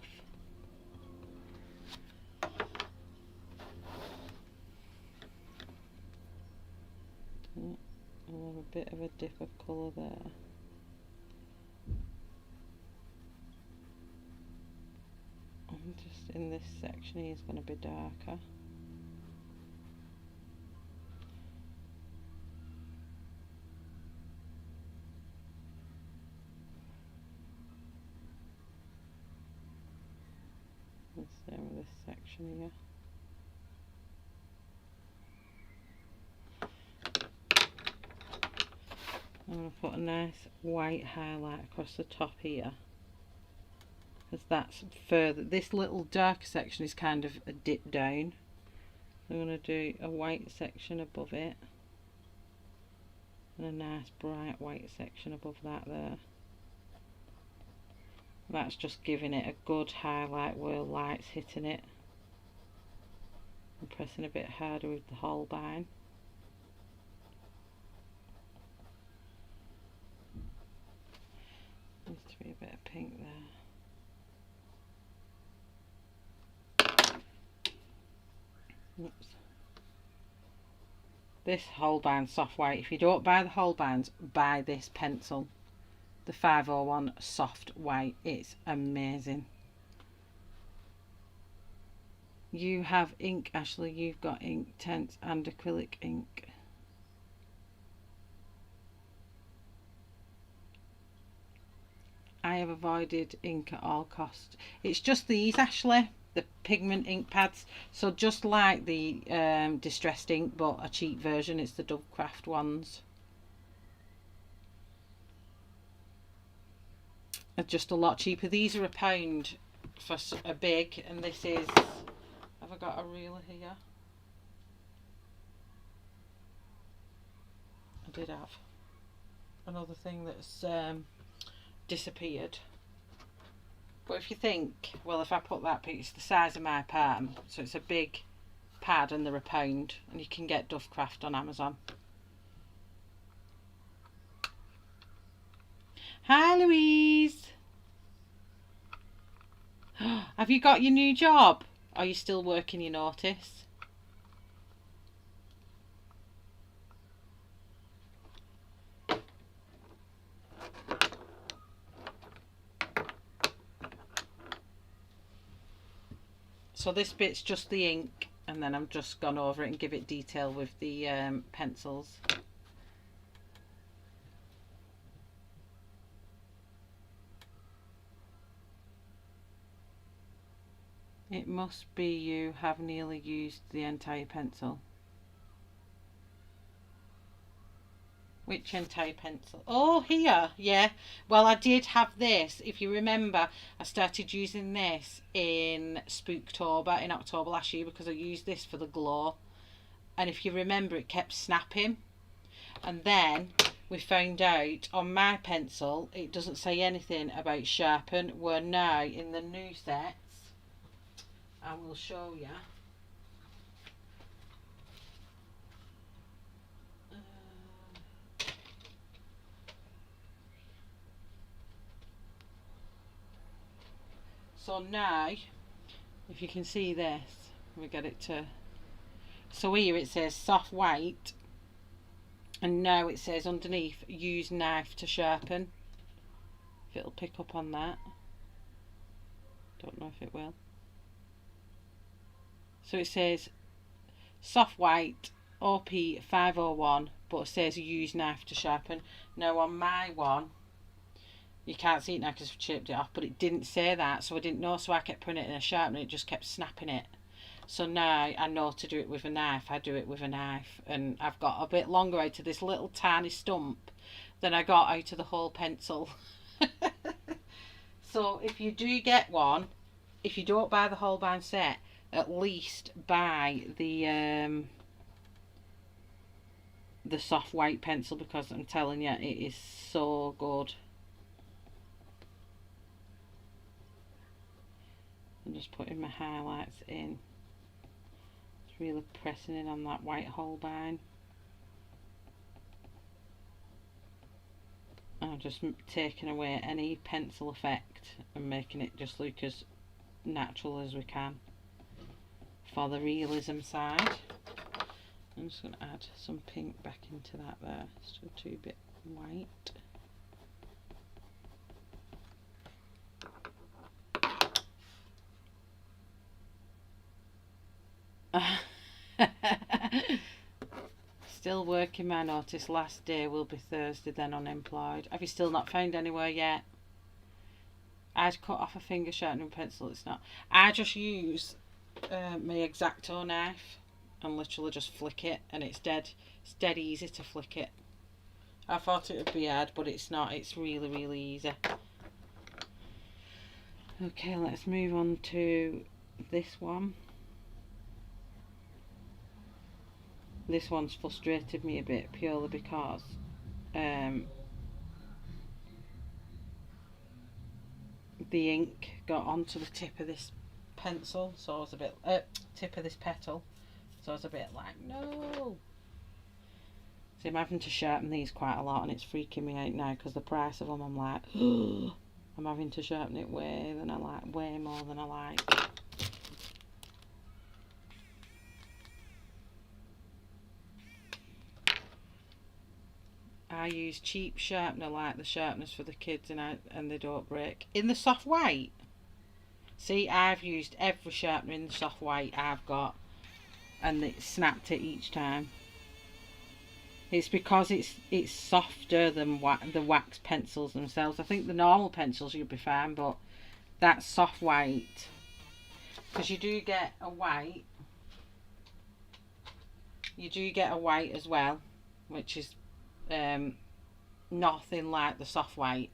I'll have a bit of a dip of colour there. And just in this section here is going to be darker. And same with this section here. I'm going to put a nice white highlight across the top here, because that's further, this little darker section is kind of a dip down. I'm going to do a white section above it and a nice bright white section above that there. That's just giving it a good highlight where light's hitting it. I'm pressing a bit harder with the Holbein. Needs to be a bit of pink there. Oops. This Holbein soft white, if you don't buy the Holbeins, buy this pencil. The 501 soft white. It's amazing. You have ink, Ashley. You've got ink, tints and acrylic ink. I have avoided ink at all costs. It's just these, Ashley, the pigment ink pads. So just like the distressed ink, but a cheap version. It's the Dovecraft ones. They're just a lot cheaper. These are £1 for a big, and this is, have I got a ruler here? I did have another thing that's disappeared. But if you think, well, if I put that, it's the size of my palm, so it's a big pad and they're £1, and you can get Duff Craft on Amazon. Hi, Louise. Have you got your new job? Are you still working your notice? So this bit's just the ink, and then I've just gone over it and give it detail with the pencils. It must be you have nearly used the entire pencil. Which entire pencil? Oh, here, yeah. Well, I did have this. If you remember, I started using this in Spooktober, in October last year, because I used this for the glow. And if you remember, it kept snapping. And then we found out on my pencil, it doesn't say anything about sharpen. We're now in the new sets. I will show you. So now, if you can see this, we get it to, so here it says soft white, and now it says underneath use knife to sharpen. If it'll pick up on that, don't know if it will. So it says soft white OP 501, but it says use knife to sharpen. Now on my one, you can't see it now because I've chipped it off, but it didn't say that, so I didn't know, so I kept putting it in a sharpener, it just kept snapping it. So now I know to do it with a knife. I do it with a knife, and I've got a bit longer out of this little tiny stump than I got out of the whole pencil. So if you do get one, if you don't buy the Holbein set, at least buy the soft white pencil, because I'm telling you, it is so good. I'm just putting my highlights in. It's really pressing in on that white Holbein. I'm just taking away any pencil effect and making it just look as natural as we can for the realism side. I'm just going to add some pink back into that there, still too bit white. Still working my notice. Last day will be Thursday, then unemployed. Have you still not found anywhere yet? I'd cut off a finger sharpening pencil. It's not. I just use my X-Acto knife and literally just flick it, and it's dead easy to flick it. I thought it would be hard, but it's not. It's really, really easy. Okay, let's move on to this one. This one's frustrated me a bit, purely because the ink got onto the tip of this pencil, so I was a bit tip of this petal, so I was a bit like, no. So I'm having to sharpen these quite a lot, and it's freaking me out now because the price of them, I'm like, I'm having to sharpen it way more than I like. I use cheap sharpener like the sharpeners for the kids, and they don't break. In the soft white, see, I've used every sharpener in the soft white I've got, and it snapped it each time. It's because it's softer than the wax pencils themselves. I think the normal pencils you'll be fine, but that's soft white, because you do get a white. You do get a white as well, which is nothing like the soft white,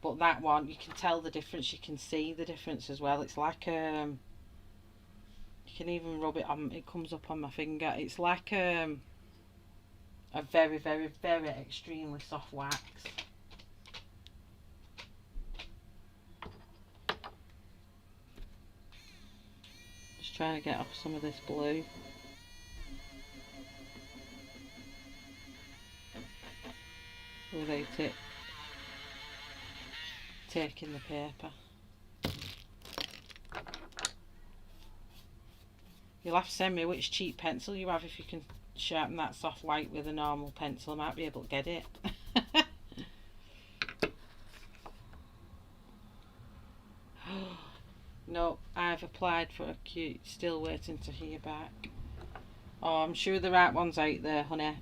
but that one, you can tell the difference. You can see the difference as well. It's like you can even rub it on, it comes up on my finger. It's like a very, very, very extremely soft wax. just trying to get off some of this blue. Without it taking the paper. You'll have to send me which cheap pencil you have if you can sharpen that soft white with a normal pencil. I might be able to get it. No, I've applied for a cute, still waiting to hear back. Oh, I'm sure the right one's out there, honey.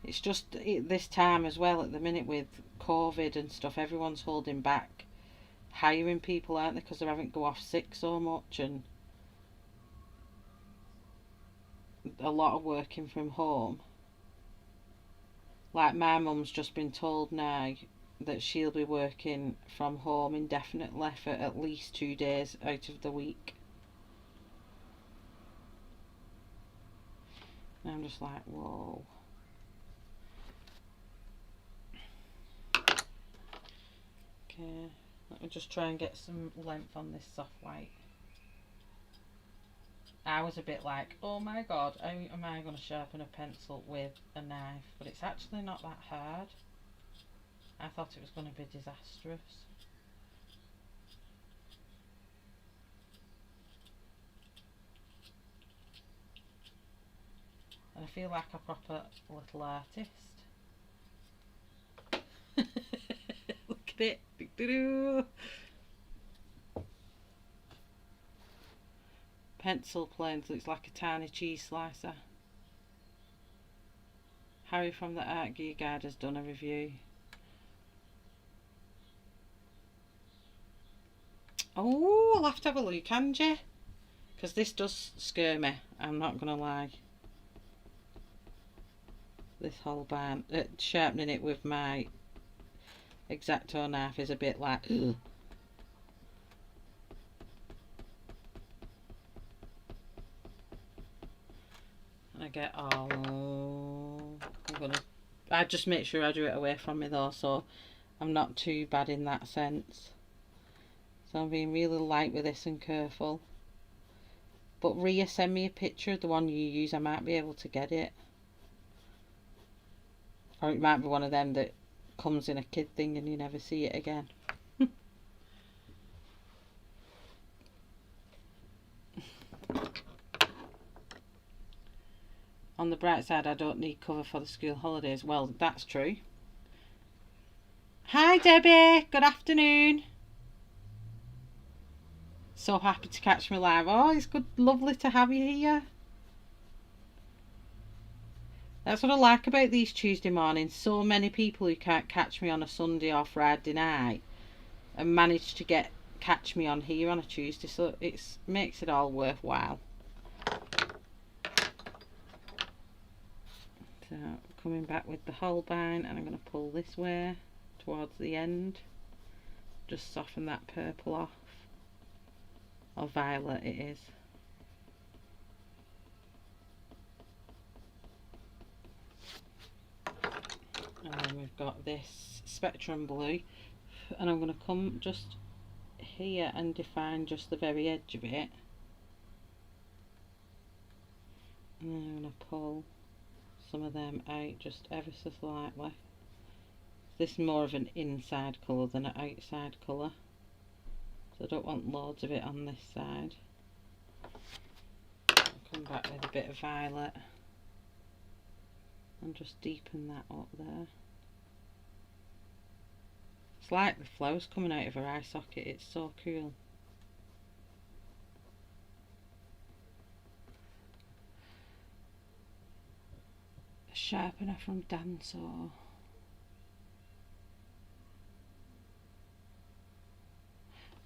It's just this time as well, at the minute with COVID and stuff, everyone's holding back hiring people, aren't they, because they're having to go off sick so much, and a lot of working from home. Like my mum's just been told now that she'll be working from home indefinitely for at least 2 days out of the week. And I'm just like, whoa. Okay, let me just try and get some length on this soft white. I was a bit like, oh my god, how am I going to sharpen a pencil with a knife? But it's actually not that hard. I thought it was going to be disastrous. And I feel like a proper little artist. Look at it. Pencil planes, looks like a tiny cheese slicer. Harry from the Art Gear Guide has done a review. Oh, I'll have to have a look, Angie, because this does scare me, I'm not going to lie. This Holbein, sharpening it with my X-Acto knife is a bit like, ugh. And I get I just make sure I do it away from me though, so I'm not too bad in that sense. So I'm being really light with this and careful. But Ria, send me a picture of the one you use, I might be able to get it. Or it might be one of them that comes in a kid thing and you never see it again. On the bright side, I don't need cover for the school holidays. Well, that's true. Hi Debbie, good afternoon. So happy to catch me live. Oh, it's good, lovely to have you here. That's what I like about these Tuesday mornings. So many people who can't catch me on a Sunday or Friday night and manage to catch me on here on a Tuesday, so it makes it all worthwhile. So coming back with the Holbein, and I'm going to pull this way towards the end, just soften that purple off, or violet it is. And then we've got this spectrum blue, and I'm going to come just here and define just the very edge of it, and then I'm going to pull some of them out just ever so slightly. This is more of an inside colour than an outside colour, so I don't want loads of it on this side. I'll come back with a bit of violet and just deepen that up there. It's like the flowers coming out of her eye socket, it's so cool. A sharpener from Danso.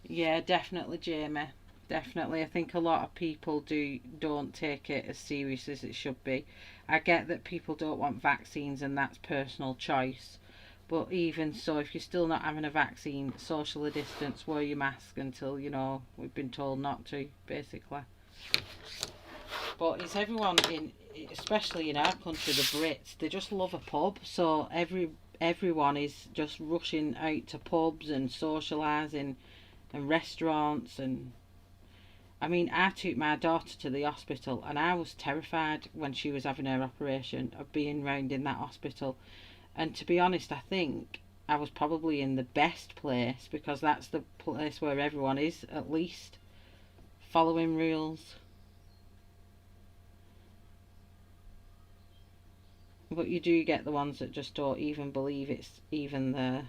Yeah, definitely Jamie, definitely. I think a lot of people don't take it as serious as it should be. I get that people don't want vaccines and that's personal choice, but even so, if you're still not having a vaccine, socially distance, wear your mask until, you know, we've been told not to, basically. But it's everyone especially in our country, the Brits, they just love a pub, so everyone is just rushing out to pubs and socialising and restaurants, and I mean, I took my daughter to the hospital and I was terrified when she was having her operation of being round in that hospital. And to be honest, I think I was probably in the best place because that's the place where everyone is at least following rules. But you do get the ones that just don't even believe it's even there.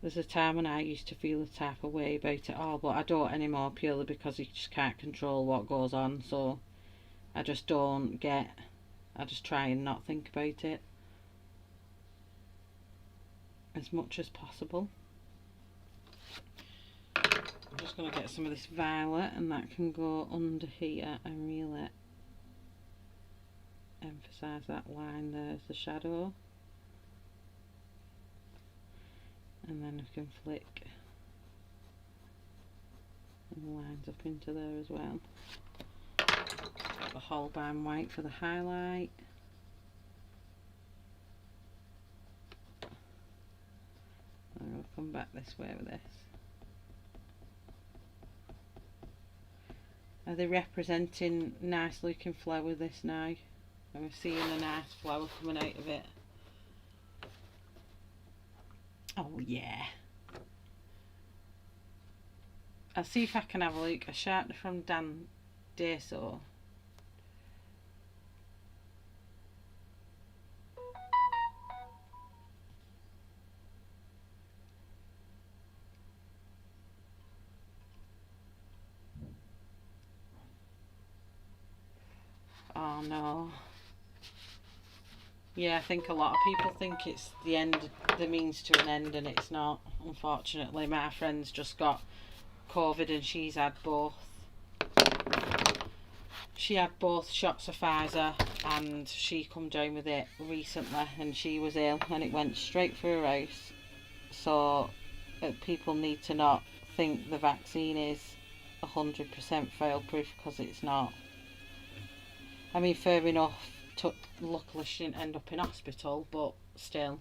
There's a time when I used to feel a type of way about it all, but I don't anymore purely because you just can't control what goes on, so I just don't get, I just try and not think about it as much as possible. I'm just going to get some of this violet and that can go under here and really emphasise that line there as the shadow. And then I can flick and the lines up into there as well. Got the Holbein white for the highlight. And I'll come back this way with this. Are they representing nice looking flower this now? I'm seeing a nice flower coming out of it. Oh yeah. I'll see if I can have a look. A sharpener from Dan Deso. Oh no. Yeah, I think a lot of people think it's the end, the means to an end, and it's not, unfortunately. My friend's just got COVID and she's had both. She had both shots of Pfizer and she come down with it recently and she was ill and it went straight through her house. So people need to not think the vaccine is 100% fail proof, because it's not. I mean, fair enough, luckily she didn't end up in hospital, but still.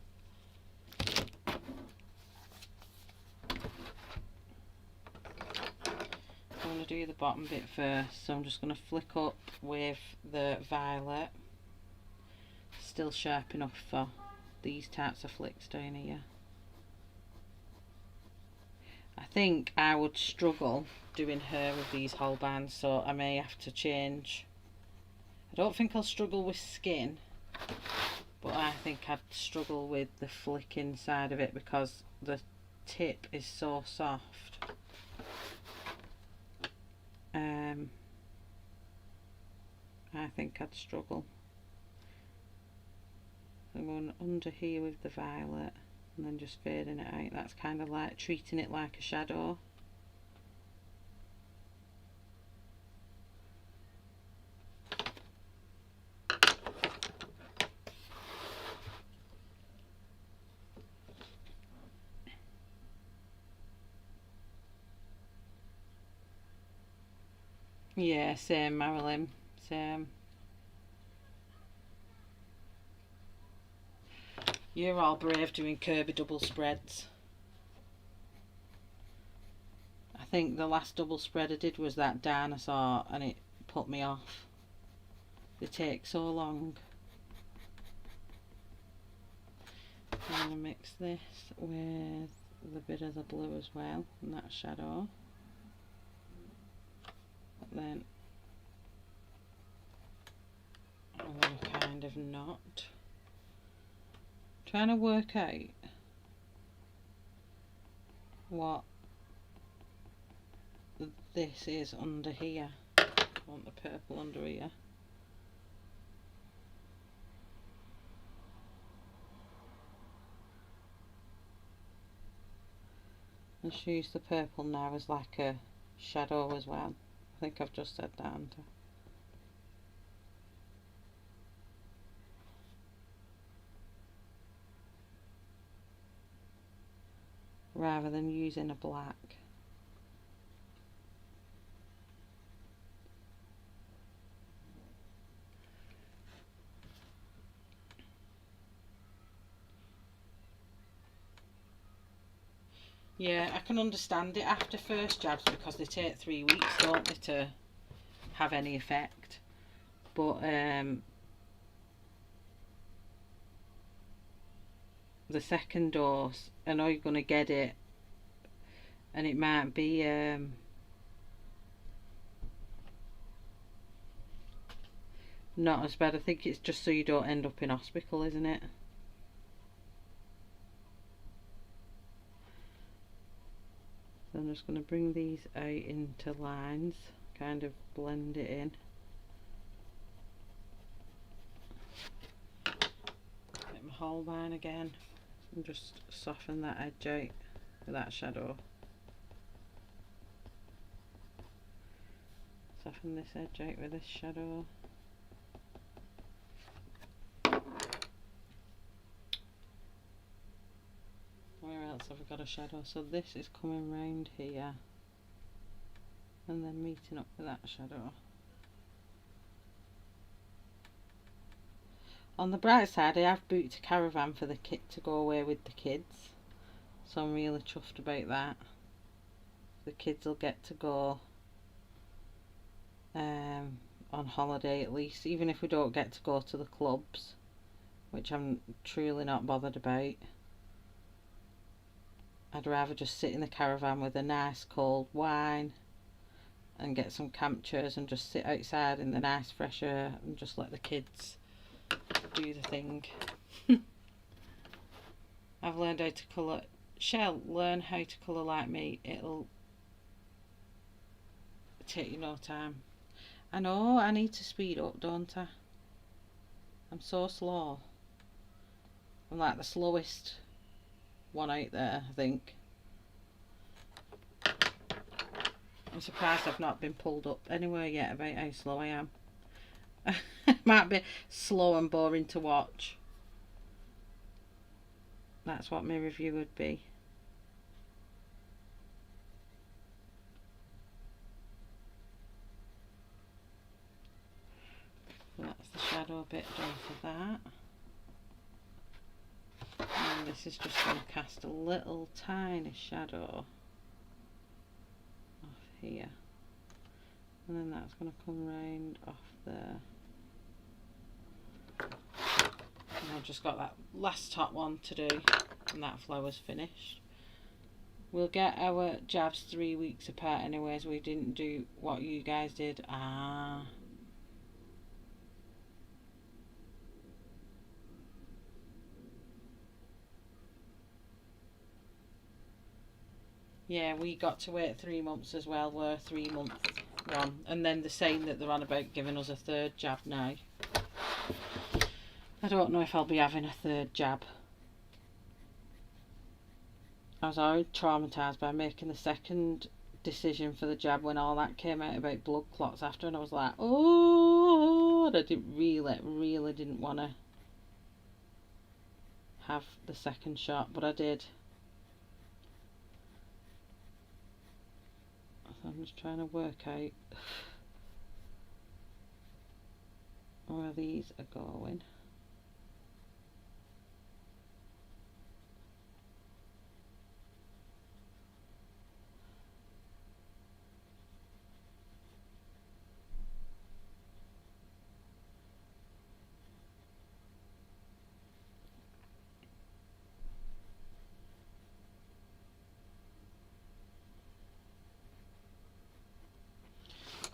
I'm going to do the bottom bit first, so I'm just going to flick up with the violet. Still sharp enough for these types of flicks down here. I think I would struggle doing her with these Holbeins, so I may have to change. I don't think I'll struggle with skin, but I think I'd struggle with the flicking side of it because the tip is so soft. I think I'd struggle. I'm going under here with the violet and then just fading it out. That's kind of like treating it like a shadow. Yeah, same Marilyn, same. You're all brave doing curvy double spreads. I think the last double spread I did was that dinosaur and it put me off. They take so long. I'm going to mix this with the bit of the blue as well, and that shadow. Then I'm going to kind of knot. Trying to work out what this is under here. I want the purple under here. Let's use the purple now as like a shadow as well. I think I've just said that, haven't I? Rather than using a black. Yeah, I can understand it after first jabs because they take 3 weeks, don't they, to have any effect. But the second dose, I know you're going to get it, and it might be not as bad. I think it's just so you don't end up in hospital, isn't it? So I'm just going to bring these out into lines, kind of blend it in. Get my Holbein again and just soften that edge out with that shadow. Soften this edge out with this shadow. Where else have I got a shadow? So this is coming round here and then meeting up with that shadow. On the bright side, I have booked a caravan for the kit to go away with the kids, so I'm really chuffed about that. The kids will get to go on holiday at least, even if we don't get to go to the clubs, which I'm truly not bothered about. I'd rather just sit in the caravan with a nice cold wine and get some camp chairs and just sit outside in the nice fresh air and just let the kids do the thing. I've learned how to colour. Shell, learn how to colour like me. It'll take you no time. I know, I need to speed up, don't I? I'm so slow. I'm like the slowest one out there, I think. I'm surprised I've not been pulled up anywhere yet about how slow I am. Might be slow and boring to watch. That's what my review would be. So that's the shadow bit done for that. And this is just going to cast a little tiny shadow off here. And then that's going to come round off there. And I've just got that last top one to do and that flower's finished. We'll get our jabs 3 weeks apart anyways. We didn't do what you guys did. Yeah, we got to wait 3 months as well. We're 3 month one. And then they're saying that they're on about giving us a third jab now. I don't know if I'll be having a third jab. I was already traumatised by making the second decision for the jab when all that came out about blood clots after, and I was like, oh, I didn't really didn't want to have the second shot, but I did. So I'm just trying to work out where these are going.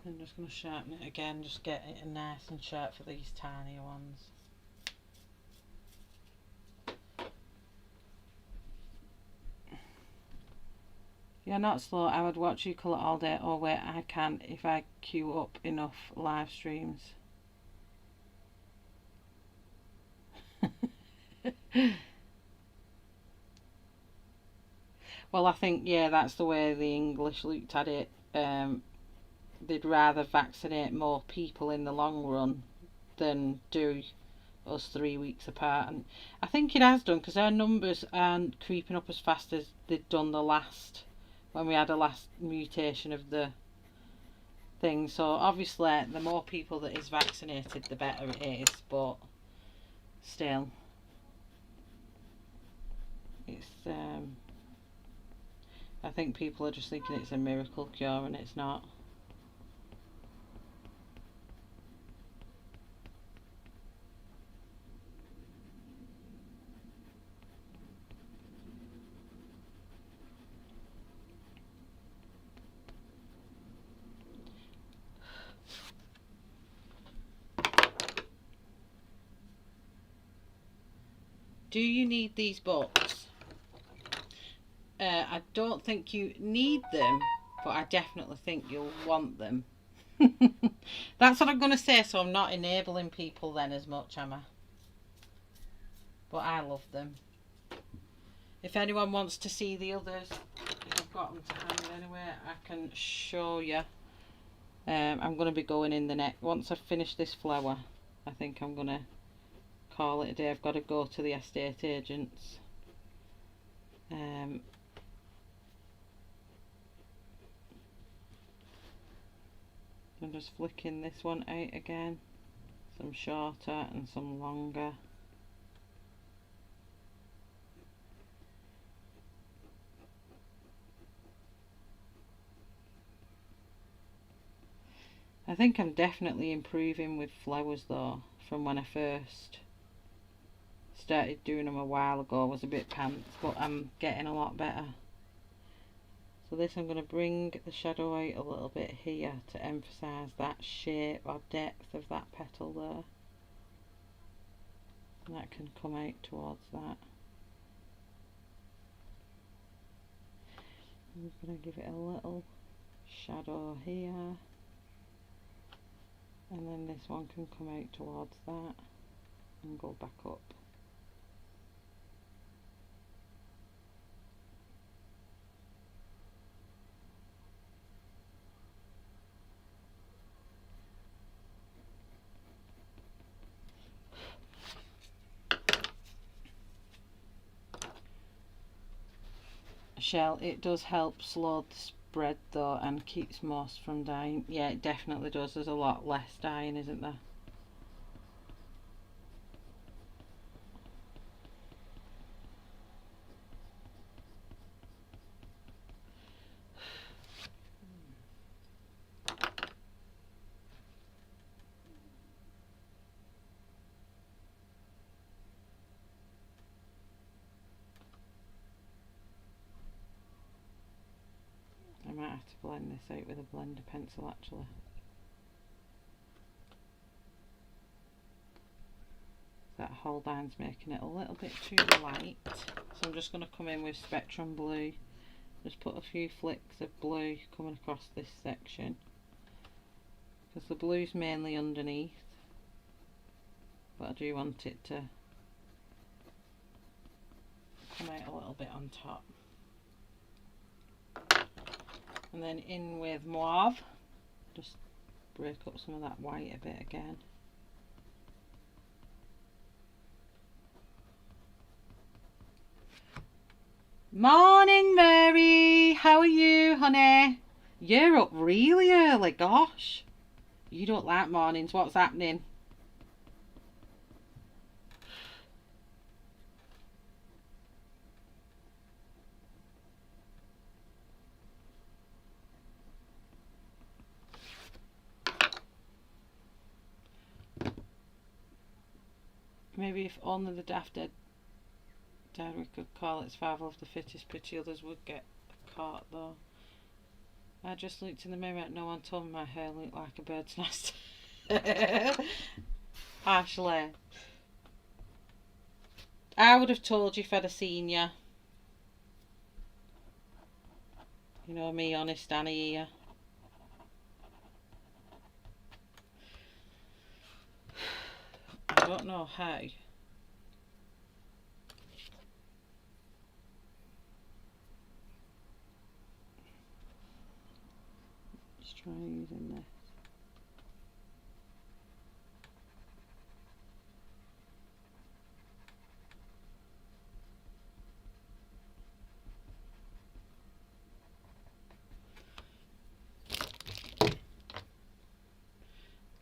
I'm just going to sharpen it again, just get it nice and sharp for these tinier ones. You're not slow. I would watch you colour all day. Oh wait, I can if I queue up enough live streams. Well, I think, yeah, that's the way the English looked at it. They'd rather vaccinate more people in the long run than do us 3 weeks apart. And I think it has done, because our numbers aren't creeping up as fast as they'd done the last, when we had a last mutation of the thing. So obviously the more people that is vaccinated, the better it is, but still, it's I think people are just thinking it's a miracle cure and it's not. Do you need these books? I don't think you need them, but I definitely think you'll want them. That's what I'm going to say, so I'm not enabling people then as much, am I? But I love them. If anyone wants to see the others, if I've got them to hand anyway, I can show you. I'm going to be going in the next, once I've finished this flower, I think I'm going to call it a day. I've got to go to the estate agents. I'm just flicking this one out again, some shorter and some longer. I think I'm definitely improving with flowers though, from when I first started doing them a while ago. I was a bit pants, but I'm getting a lot better. So this, I'm going to bring the shadow out a little bit here to emphasise that shape or depth of that petal there. And that can come out towards that. I'm going to give it a little shadow here. And then this one can come out towards that and go back up. Shell, it does help slow the spread though and keeps moss from dying. Yeah, it definitely does. There's a lot less dying, isn't there? I might have to blend this out with a blender pencil actually. That Holbein's making it a little bit too light, so I'm just going to come in with Spectrum Blue. Just put a few flicks of blue coming across this section, because the blue's mainly underneath, but I do want it to come out a little bit on top. And then in with Mauve, just break up some of that white a bit again. Morning Mary, how are you honey? You're up really early, gosh. You don't like mornings, what's happening? Maybe if only the daft dead we could call it survival of the fittest, pity others would get caught though. I just looked in the mirror, no one told me my hair looked like a bird's nest. Ashley, I would have told you if I'd have seen you. You know me, honest Annie here. I don't know how. Just try using this.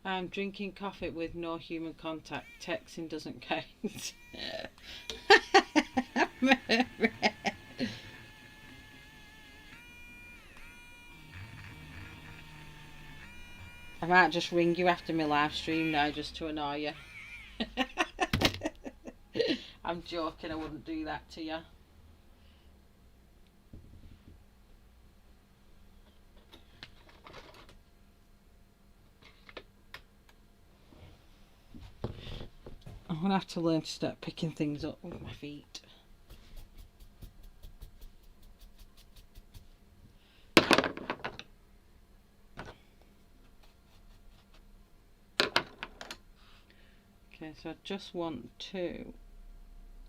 I'm drinking coffee with no human contact. Texting doesn't count. I might just ring you after my live stream now just to annoy you. I'm joking, I wouldn't do that to you. I'm going to have to learn to start picking things up with my feet. Okay, so I just want to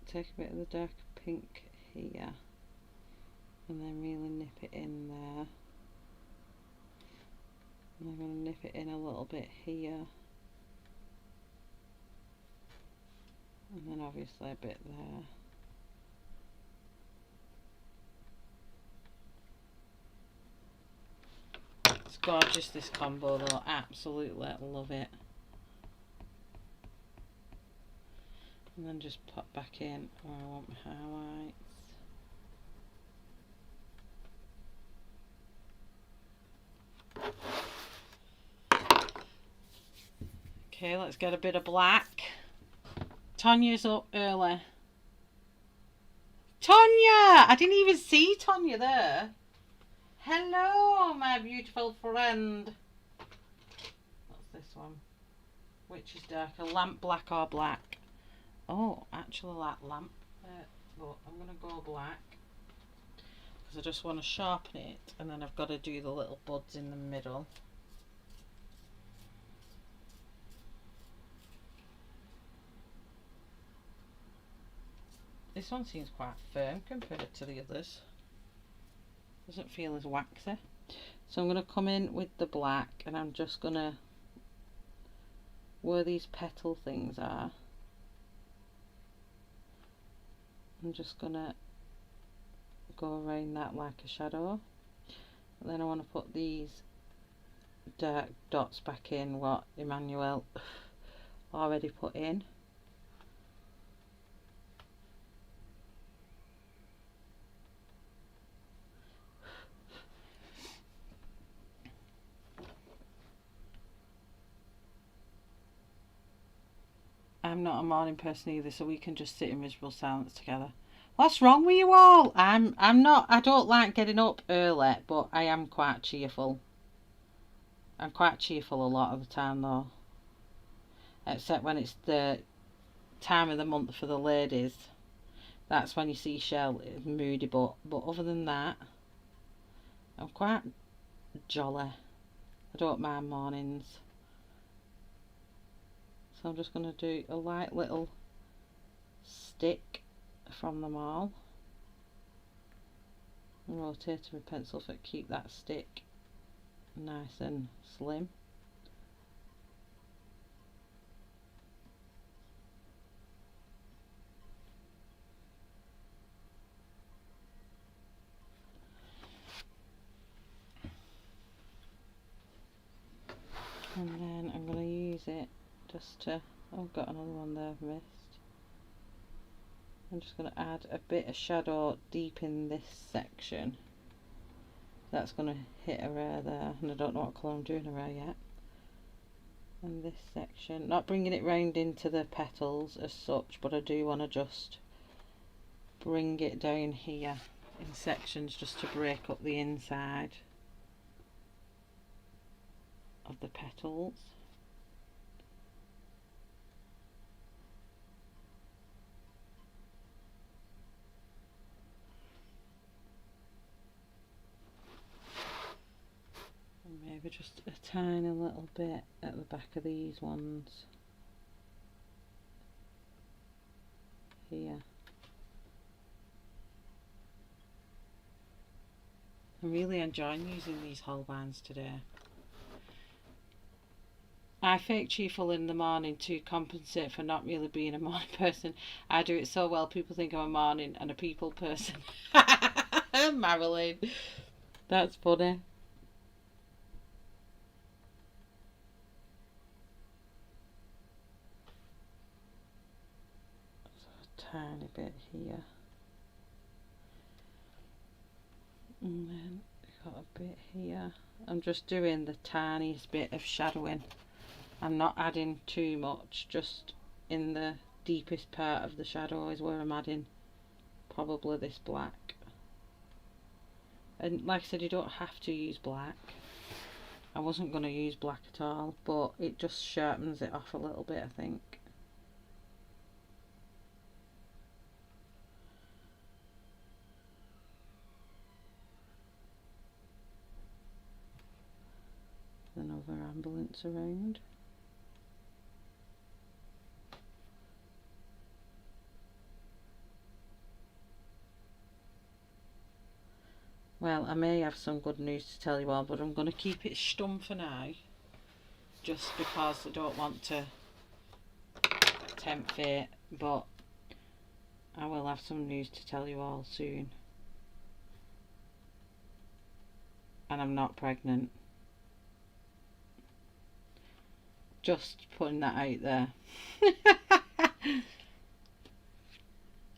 take a bit of the dark pink here and then really nip it in there. And I'm going to nip it in a little bit here. And then obviously a bit there. It's gorgeous, this combo though, absolutely love it. And then just pop back in where I want my highlights. Okay, let's get a bit of black. Tanya's up early. Tanya! I didn't even see Tanya there. Hello, my beautiful friend. What's this one? Which is darker, lamp black or black? Oh, actually like lamp, but I'm going to go black because I just want to sharpen it, and then I've got to do the little buds in the middle. This one seems quite firm compared to the others. Doesn't feel as waxy. So I'm going to come in with the black, and I'm just going to, where these petal things are, I'm just going to go around that like a shadow. And then I want to put these dark dots back in what Emmanuelle already put in. I'm not a morning person either, so we can just sit in miserable silence together. What's wrong with you all? I don't like getting up early, but I am quite cheerful. I'm quite cheerful a lot of the time though. Except when it's the time of the month for the ladies. That's when you see Shell moody, but other than that, I'm quite jolly. I don't mind mornings. So I'm just going to do a light little stick from them all. And rotate my pencil so I keep that stick nice and slim. And then I'm going to use it just to, oh, I've got another one there I've missed. I'm just going to add a bit of shadow deep in this section. That's going to hit her hair there, and I don't know what colour I'm doing her hair yet. And this section, not bringing it round into the petals as such, but I do want to just bring it down here in sections just to break up the inside of the petals. And maybe just a tiny little bit at the back of these ones here. I'm really enjoying using these Holbeins today. I fake cheerful in the morning to compensate for not really being a morning person. I do it so well, people think I'm a morning and a people person. Marilyn, that's funny. So a tiny bit here. And then got a bit here. I'm just doing the tiniest bit of shadowing. I'm not adding too much, just in the deepest part of the shadow is where I'm adding probably this black. And like I said, you don't have to use black. I wasn't going to use black at all, but it just sharpens it off a little bit, I think. Another ambulance around. Well, I may have some good news to tell you all, but I'm going to keep it stum for now, just because I don't want to tempt fate, but I will have some news to tell you all soon. And I'm not pregnant. Just putting that out there.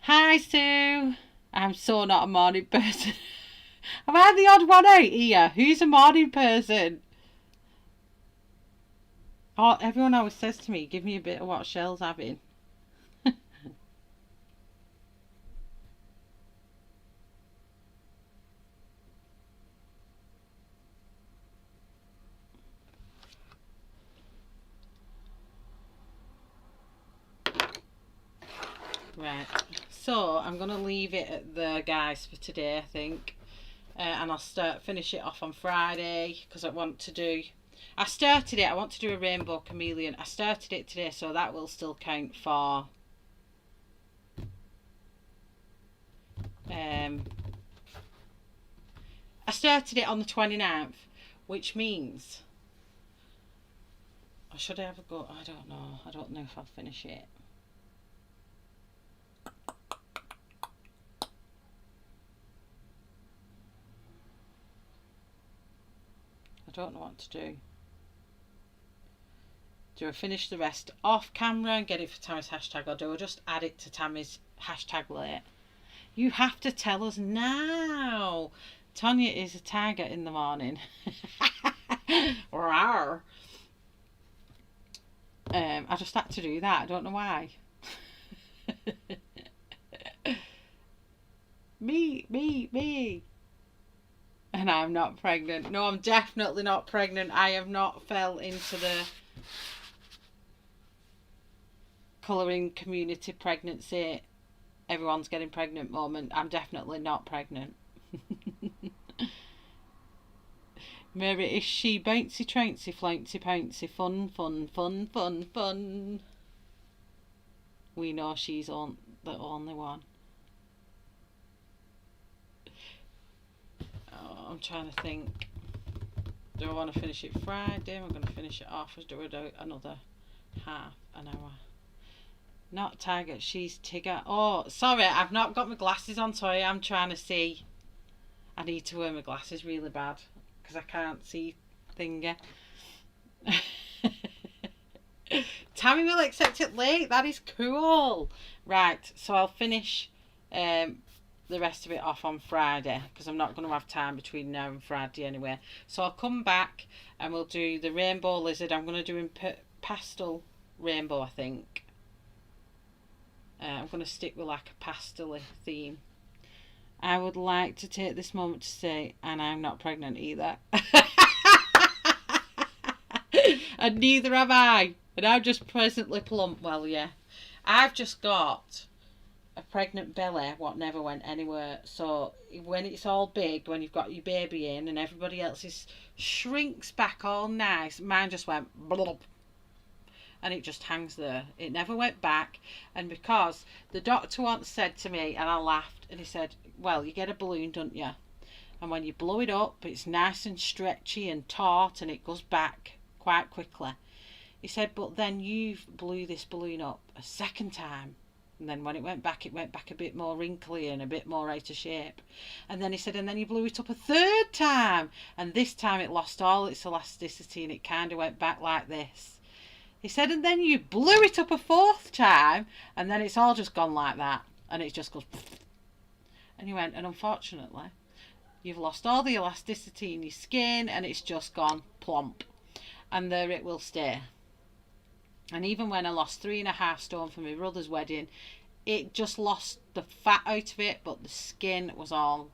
Hi Sue! I'm so not a morning person. Have I had the odd one out here? Who's a morning person? Oh, everyone always says to me, give me a bit of what Shell's having. Right, so I'm going to leave it at the guys for today, I think. And I'll finish it off on Friday, because I want to do... I want to do a rainbow chameleon. I started it today, so that will still count for... I started it on the 29th, which means... Or should I have a go? I don't know. I don't know if I'll finish it. I don't know what to do. Do I finish the rest off camera and get it for Tammy's hashtag, or do I just add it to Tammy's hashtag later? You have to tell us now. Tonya is a tiger in the morning. Rawr. I just had to do that. I don't know why. Me. And I'm not pregnant. No, I'm definitely not pregnant. I have not fell into the colouring community pregnancy, everyone's getting pregnant moment. I'm definitely not pregnant. Mary, is she bouncy, trouncy, flouncy, pouncy, fun? We know she's the only one. Oh, I'm trying to think. Do I want to finish it Friday? I'm going to finish it off. Or do I do another half an hour? Not Tiger, she's Tigger. Oh, sorry, I've not got my glasses on, so I am trying to see. I need to wear my glasses really bad because I can't see thingy. Tammy will accept it late. That is cool. Right, so I'll finish the rest of it off on Friday because I'm not going to have time between now and Friday anyway. So I'll come back and we'll do the rainbow lizard. I'm going to do in pastel rainbow, I think. I'm going to stick with like a pastel-y theme. I would like to take this moment to say, and I'm not pregnant either. And neither have I. And I'm just presently plump. Well, yeah. I've just got a pregnant belly what never went anywhere. So when it's all big, when you've got your baby in and everybody else's shrinks back all nice, mine just went blub. And it just hangs there. It never went back. And because the doctor once said to me, and I laughed, and he said, well, you get a balloon, don't you? And when you blow it up, it's nice and stretchy and taut, and it goes back quite quickly. He said, but then you blew this balloon up a second time. And then when it went back a bit more wrinkly and a bit more out of shape. And then he said, and then you blew it up a third time. And this time it lost all its elasticity and it kind of went back like this. He said, and then you blew it up a fourth time, and then it's all just gone like that, and it just goes. And he went, and unfortunately, you've lost all the elasticity in your skin and it's just gone plump, and there it will stay. And even when I lost 3.5 stone for my brother's wedding, it just lost the fat out of it, but the skin was all,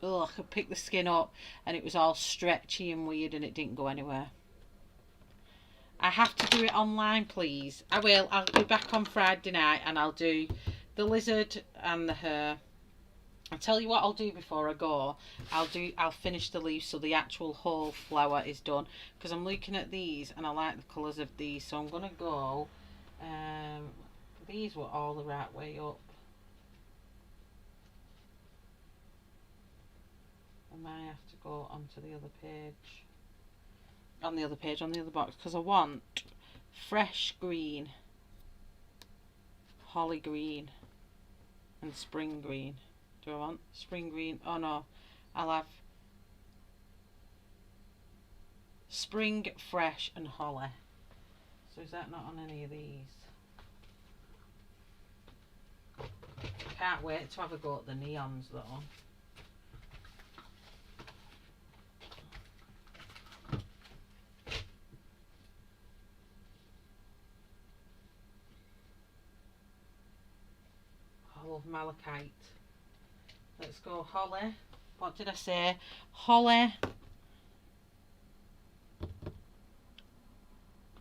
ugh, I could pick the skin up and it was all stretchy and weird and it didn't go anywhere. I have to do it online, please. I will. I'll be back on Friday night and I'll do the lizard and the hair. I'll tell you what I'll do before I go. I'll finish the leaves so the actual whole flower is done, because I'm looking at these and I like the colours of these, so I'm gonna go. These were all the right way up. I might have to go onto the other page. On the other box, because I want fresh green, holly green and spring green. Do I want spring green? Oh no, I'll have spring, fresh and holly. So is that not on any of these? Can't wait to have a go at the neons though. I love malachite. Let's go holly. What did I say? Holly,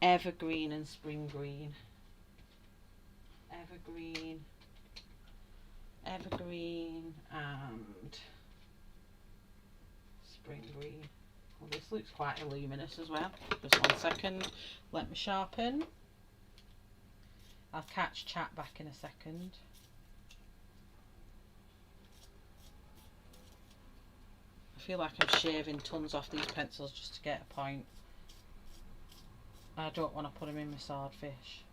evergreen and spring green. Evergreen, evergreen and spring green. Well, this looks quite luminous as well. Just 1 second. Let me sharpen. I'll catch chat back in a second. I feel like I'm shaving tons off these pencils just to get a point. I don't want to put them in my swordfish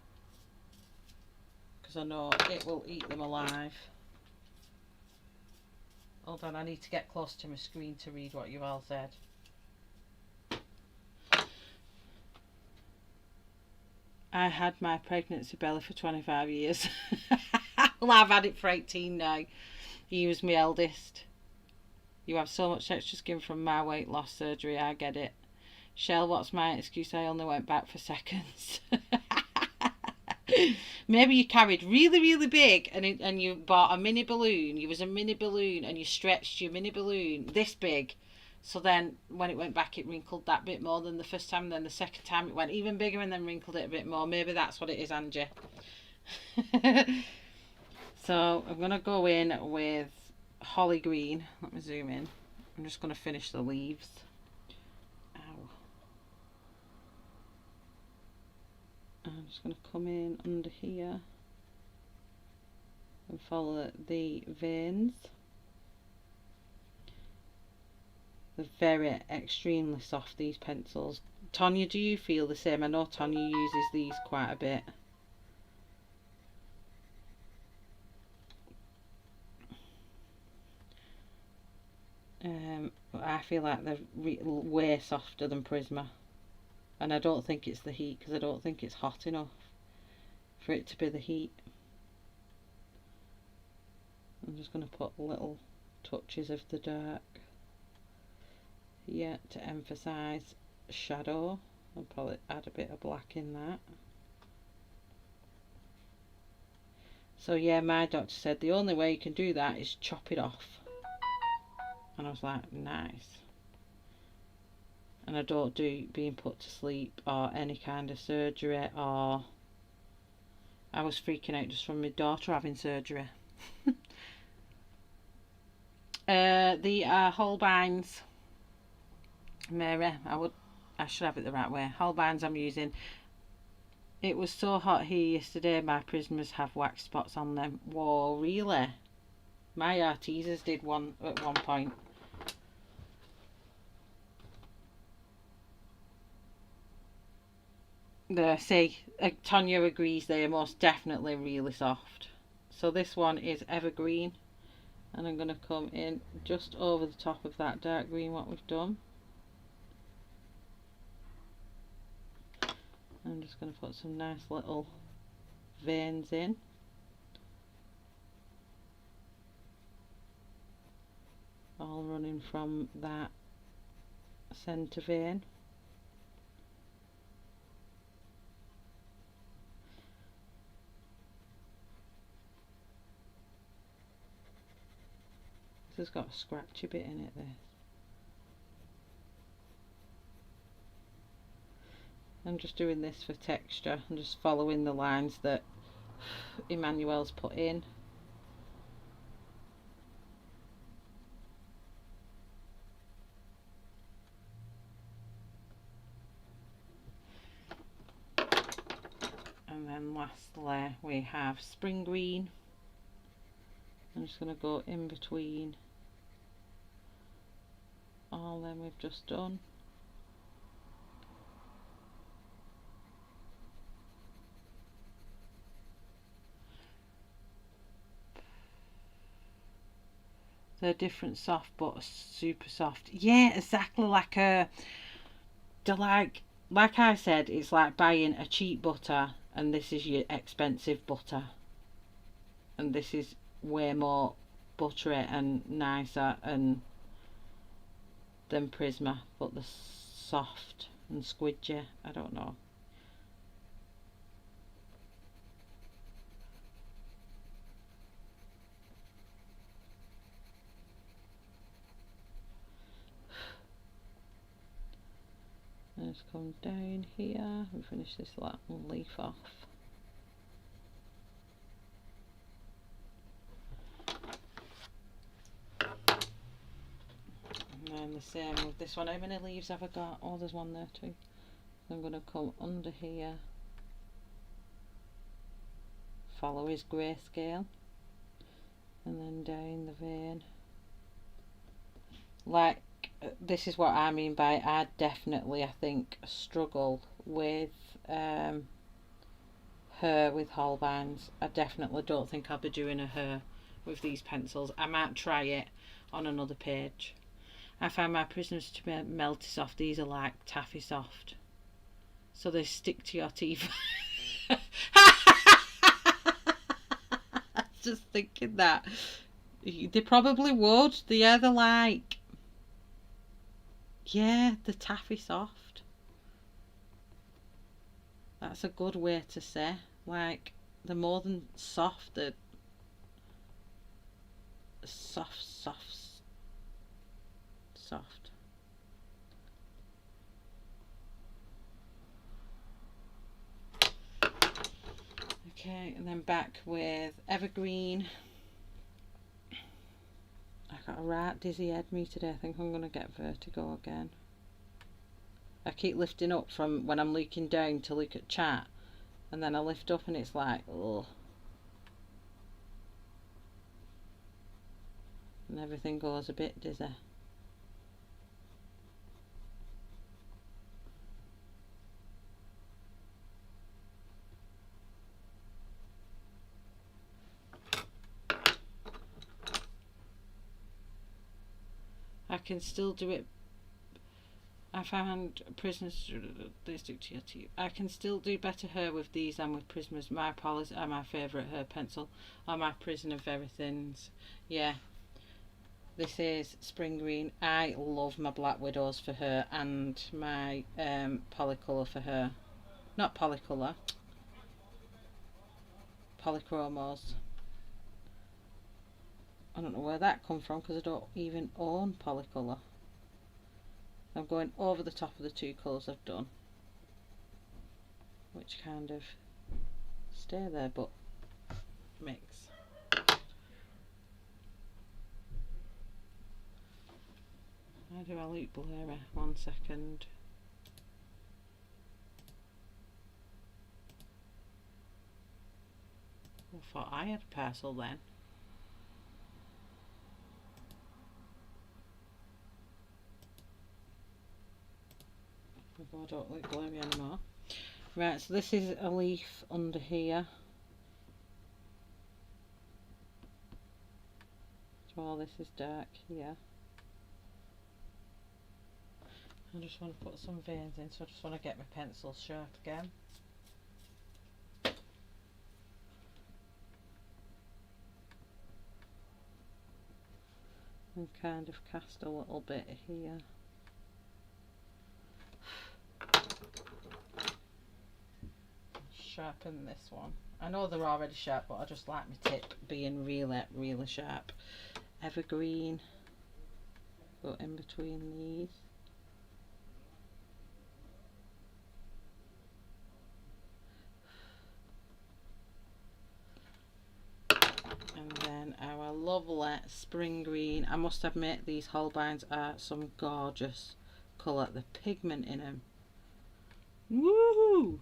because I know it will eat them alive. Hold on, I need to get close to my screen to read what you all said. I had my pregnancy belly for 25 years. Well, I've had it for 18 now. He was my eldest. You have so much extra skin from my weight loss surgery, I get it. Shell, what's my excuse? I only went back for seconds. Maybe you carried really, really big and you bought a mini balloon. You was a mini balloon and you stretched your mini balloon this big. So then when it went back, it wrinkled that bit more than the first time. Then the second time it went even bigger and then wrinkled it a bit more. Maybe that's what it is, Angie. So I'm going to go in with holly green. Let me zoom in. I'm just going to finish the leaves. Ow. I'm just going to come in under here and follow the veins. They're very extremely soft, these pencils. Tonya, do you feel the same? I know Tonya uses these quite a bit. I feel like they're way softer than Prisma, and I don't think it's the heat, because I don't think it's hot enough for it to be the heat. I'm just going to put little touches of the dark here to emphasize shadow. I'll probably add a bit of black in that. So yeah, my doctor said the only way you can do that is chop it off. And I was like, nice. And I don't do being put to sleep or any kind of surgery, or I was freaking out just from my daughter having surgery. The Holbeins, Mary, I should have it the right way. Holbeins I'm using. It was so hot here yesterday, my Prismas have wax spots on them. Whoa, really? My Artisas did one at one point. There, see, Tonya agrees they are most definitely really soft. So this one is evergreen, and I'm going to come in just over the top of that dark green what we've done. I'm just going to put some nice little veins in. All running coming from that centre vein. This has got a scratchy bit in it, this. I'm just doing this for texture and just following the lines that Emmanuelle's put in. And then lastly we have spring green. I'm just going to go in between all them we've just done. They're different soft but super soft. Yeah, exactly like a, like I said, it's like buying a cheap butter and this is your expensive butter. And this is way more buttery and nicer and than Prisma, but the soft and squidgy, I don't know. And just come down here and finish this little leaf off. And then the same with this one. How many leaves have I got? Oh, there's one there too. So I'm going to come under here, follow his grayscale, and then down the vein. Like, this is what I mean by I definitely, I think, struggle with her with Holbeins. I definitely don't think I'll be doing a her with these pencils. I might try it on another page. I find my prisms to be melty soft. These are like taffy soft, so they stick to your teeth. Just thinking that they probably would. They're like, yeah, the taffy soft. That's a good way to say. Like, they're more than soft, they're soft. Okay, and then back with evergreen. I got a right dizzy head me today. I think I'm going to get vertigo again. I keep lifting up from when I'm looking down to look at chat, and then I lift up and it's like, ugh. And everything goes a bit dizzy. I can still do it. I found Prismas, they stick to your teeth. I can still do better hair with these than with Prismas. My Polys are my favourite hair pencil. Or my Prison of Everything's. Yeah. This is Spring Green. I love my Black Widows for her and my Polycolour for her. Not Polycolour. Polychromos. I don't know where that come from because I don't even own Polycolour. I'm going over the top of the two colours I've done, which kind of stay there but mix. How do I look blurry? 1 second. I thought I had a parcel then. I don't look blurry anymore. Right, so this is a leaf under here. So all this is dark here. I just want to put some veins in, so I just want to get my pencil sharp again. and kind of cast a little bit here. Sharpen this one. I know they're already sharp, but I just like my tip being really sharp. Evergreen, go in between these. And then our lovely spring green. I must admit, these Holbeins are some gorgeous colour. The pigment in them. Woohoo!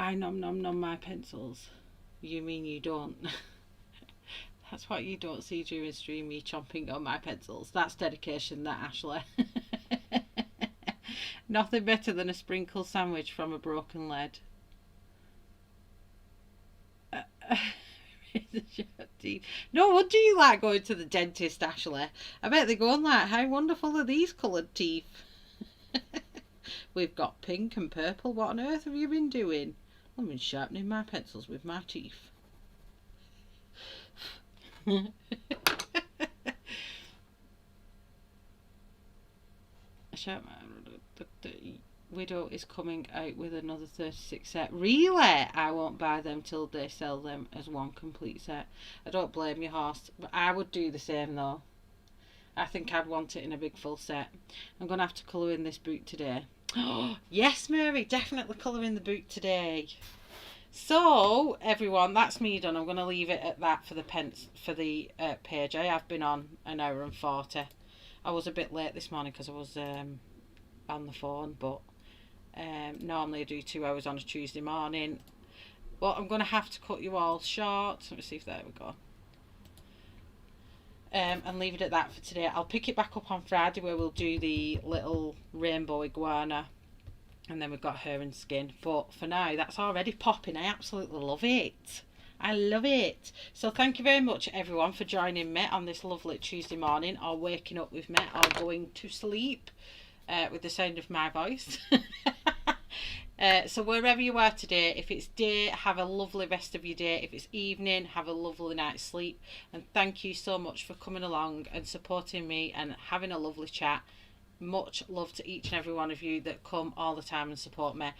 I nom my pencils. You mean you don't? That's what you don't see during stream, me chomping on my pencils. That's dedication, that, Ashley. Nothing better than a sprinkle sandwich from a broken lead. No wonder you like going to the dentist, Ashley. I bet they're going like, how wonderful are these coloured teeth? We've got pink and purple. What on earth have you been doing? I've been sharpening my pencils with my teeth. The Widow is coming out with another 36 set. Really? I won't buy them till they sell them as one complete set. I don't blame you, horse, but I would do the same though. I think I'd want it in a big full set. I'm going to have to colour in this boot today. Oh, yes, Mary, definitely colour in the boot today. So, everyone, that's me done. I'm going to leave it at that for the page. I have been on an hour and 40. I was a bit late this morning because I was on the phone, but normally I do 2 hours on a Tuesday morning. But I'm going to have to cut you all short. Let me see if there we go. And leave it at that for today. I'll pick it back up on Friday where we'll do the little rainbow iguana, and then we've got her and skin. But for now, that's already popping. I absolutely love it. I love it. So thank you very much, everyone, for joining me on this lovely Tuesday morning, or waking up with me, or going to sleep with the sound of my voice. So wherever you are today, if it's day, have a lovely rest of your day. If it's evening, have a lovely night's sleep. And thank you so much for coming along and supporting me and having a lovely chat. Much love to each and every one of you that come all the time and support me.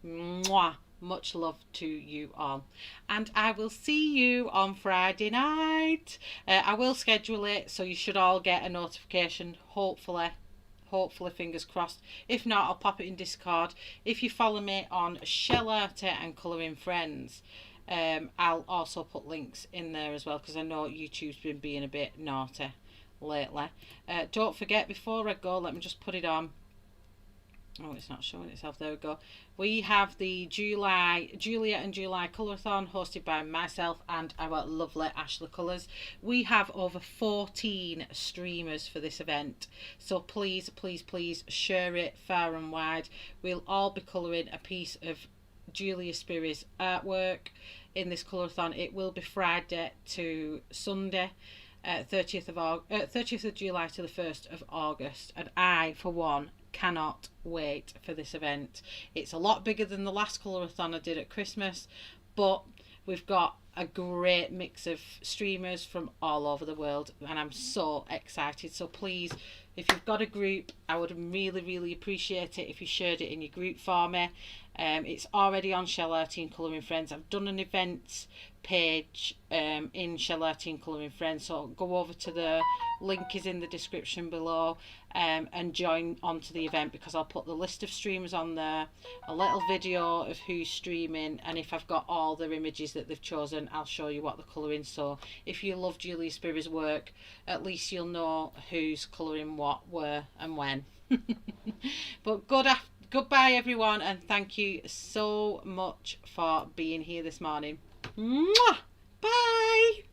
Mwah! Much love to you all. And I will see you on Friday night. I will schedule it, so you should all get a notification, hopefully, fingers crossed. If not, I'll pop it in Discord. If you follow me on Shellarty and Colouring Friends, I'll also put links in there as well, because I know YouTube's been being a bit naughty lately. Don't forget, before I go, let me just put it on. Oh, it's not showing itself. There we go. We have the Julia and July Colourathon, hosted by myself and our lovely Ashley Colours. We have over 14 streamers for this event, so please share it far and wide. We'll all be colouring a piece of Julia Spirry's artwork in this colourathon. It will be Friday to Sunday, 30th of July to the 1st of August, and I, for one, cannot wait for this event. It's a lot bigger than the last colourathon I did at Christmas, but we've got a great mix of streamers from all over the world, and I'm so excited. So please, if you've got a group, I would really appreciate it if you shared it in your group for me. It's already on Shellarty and Colouring Friends. I've done an events page in Shellarty and Colouring Friends, so go over to the link is in the description below, and join onto the event, because I'll put the list of streamers on there, a little video of who's streaming, and if I've got all their images that they've chosen, I'll show you what they're colouring. So if you love Julia Spirry's work, at least you'll know who's colouring what, where and when. But goodbye everyone, and thank you so much for being here this morning. Mwah! Bye!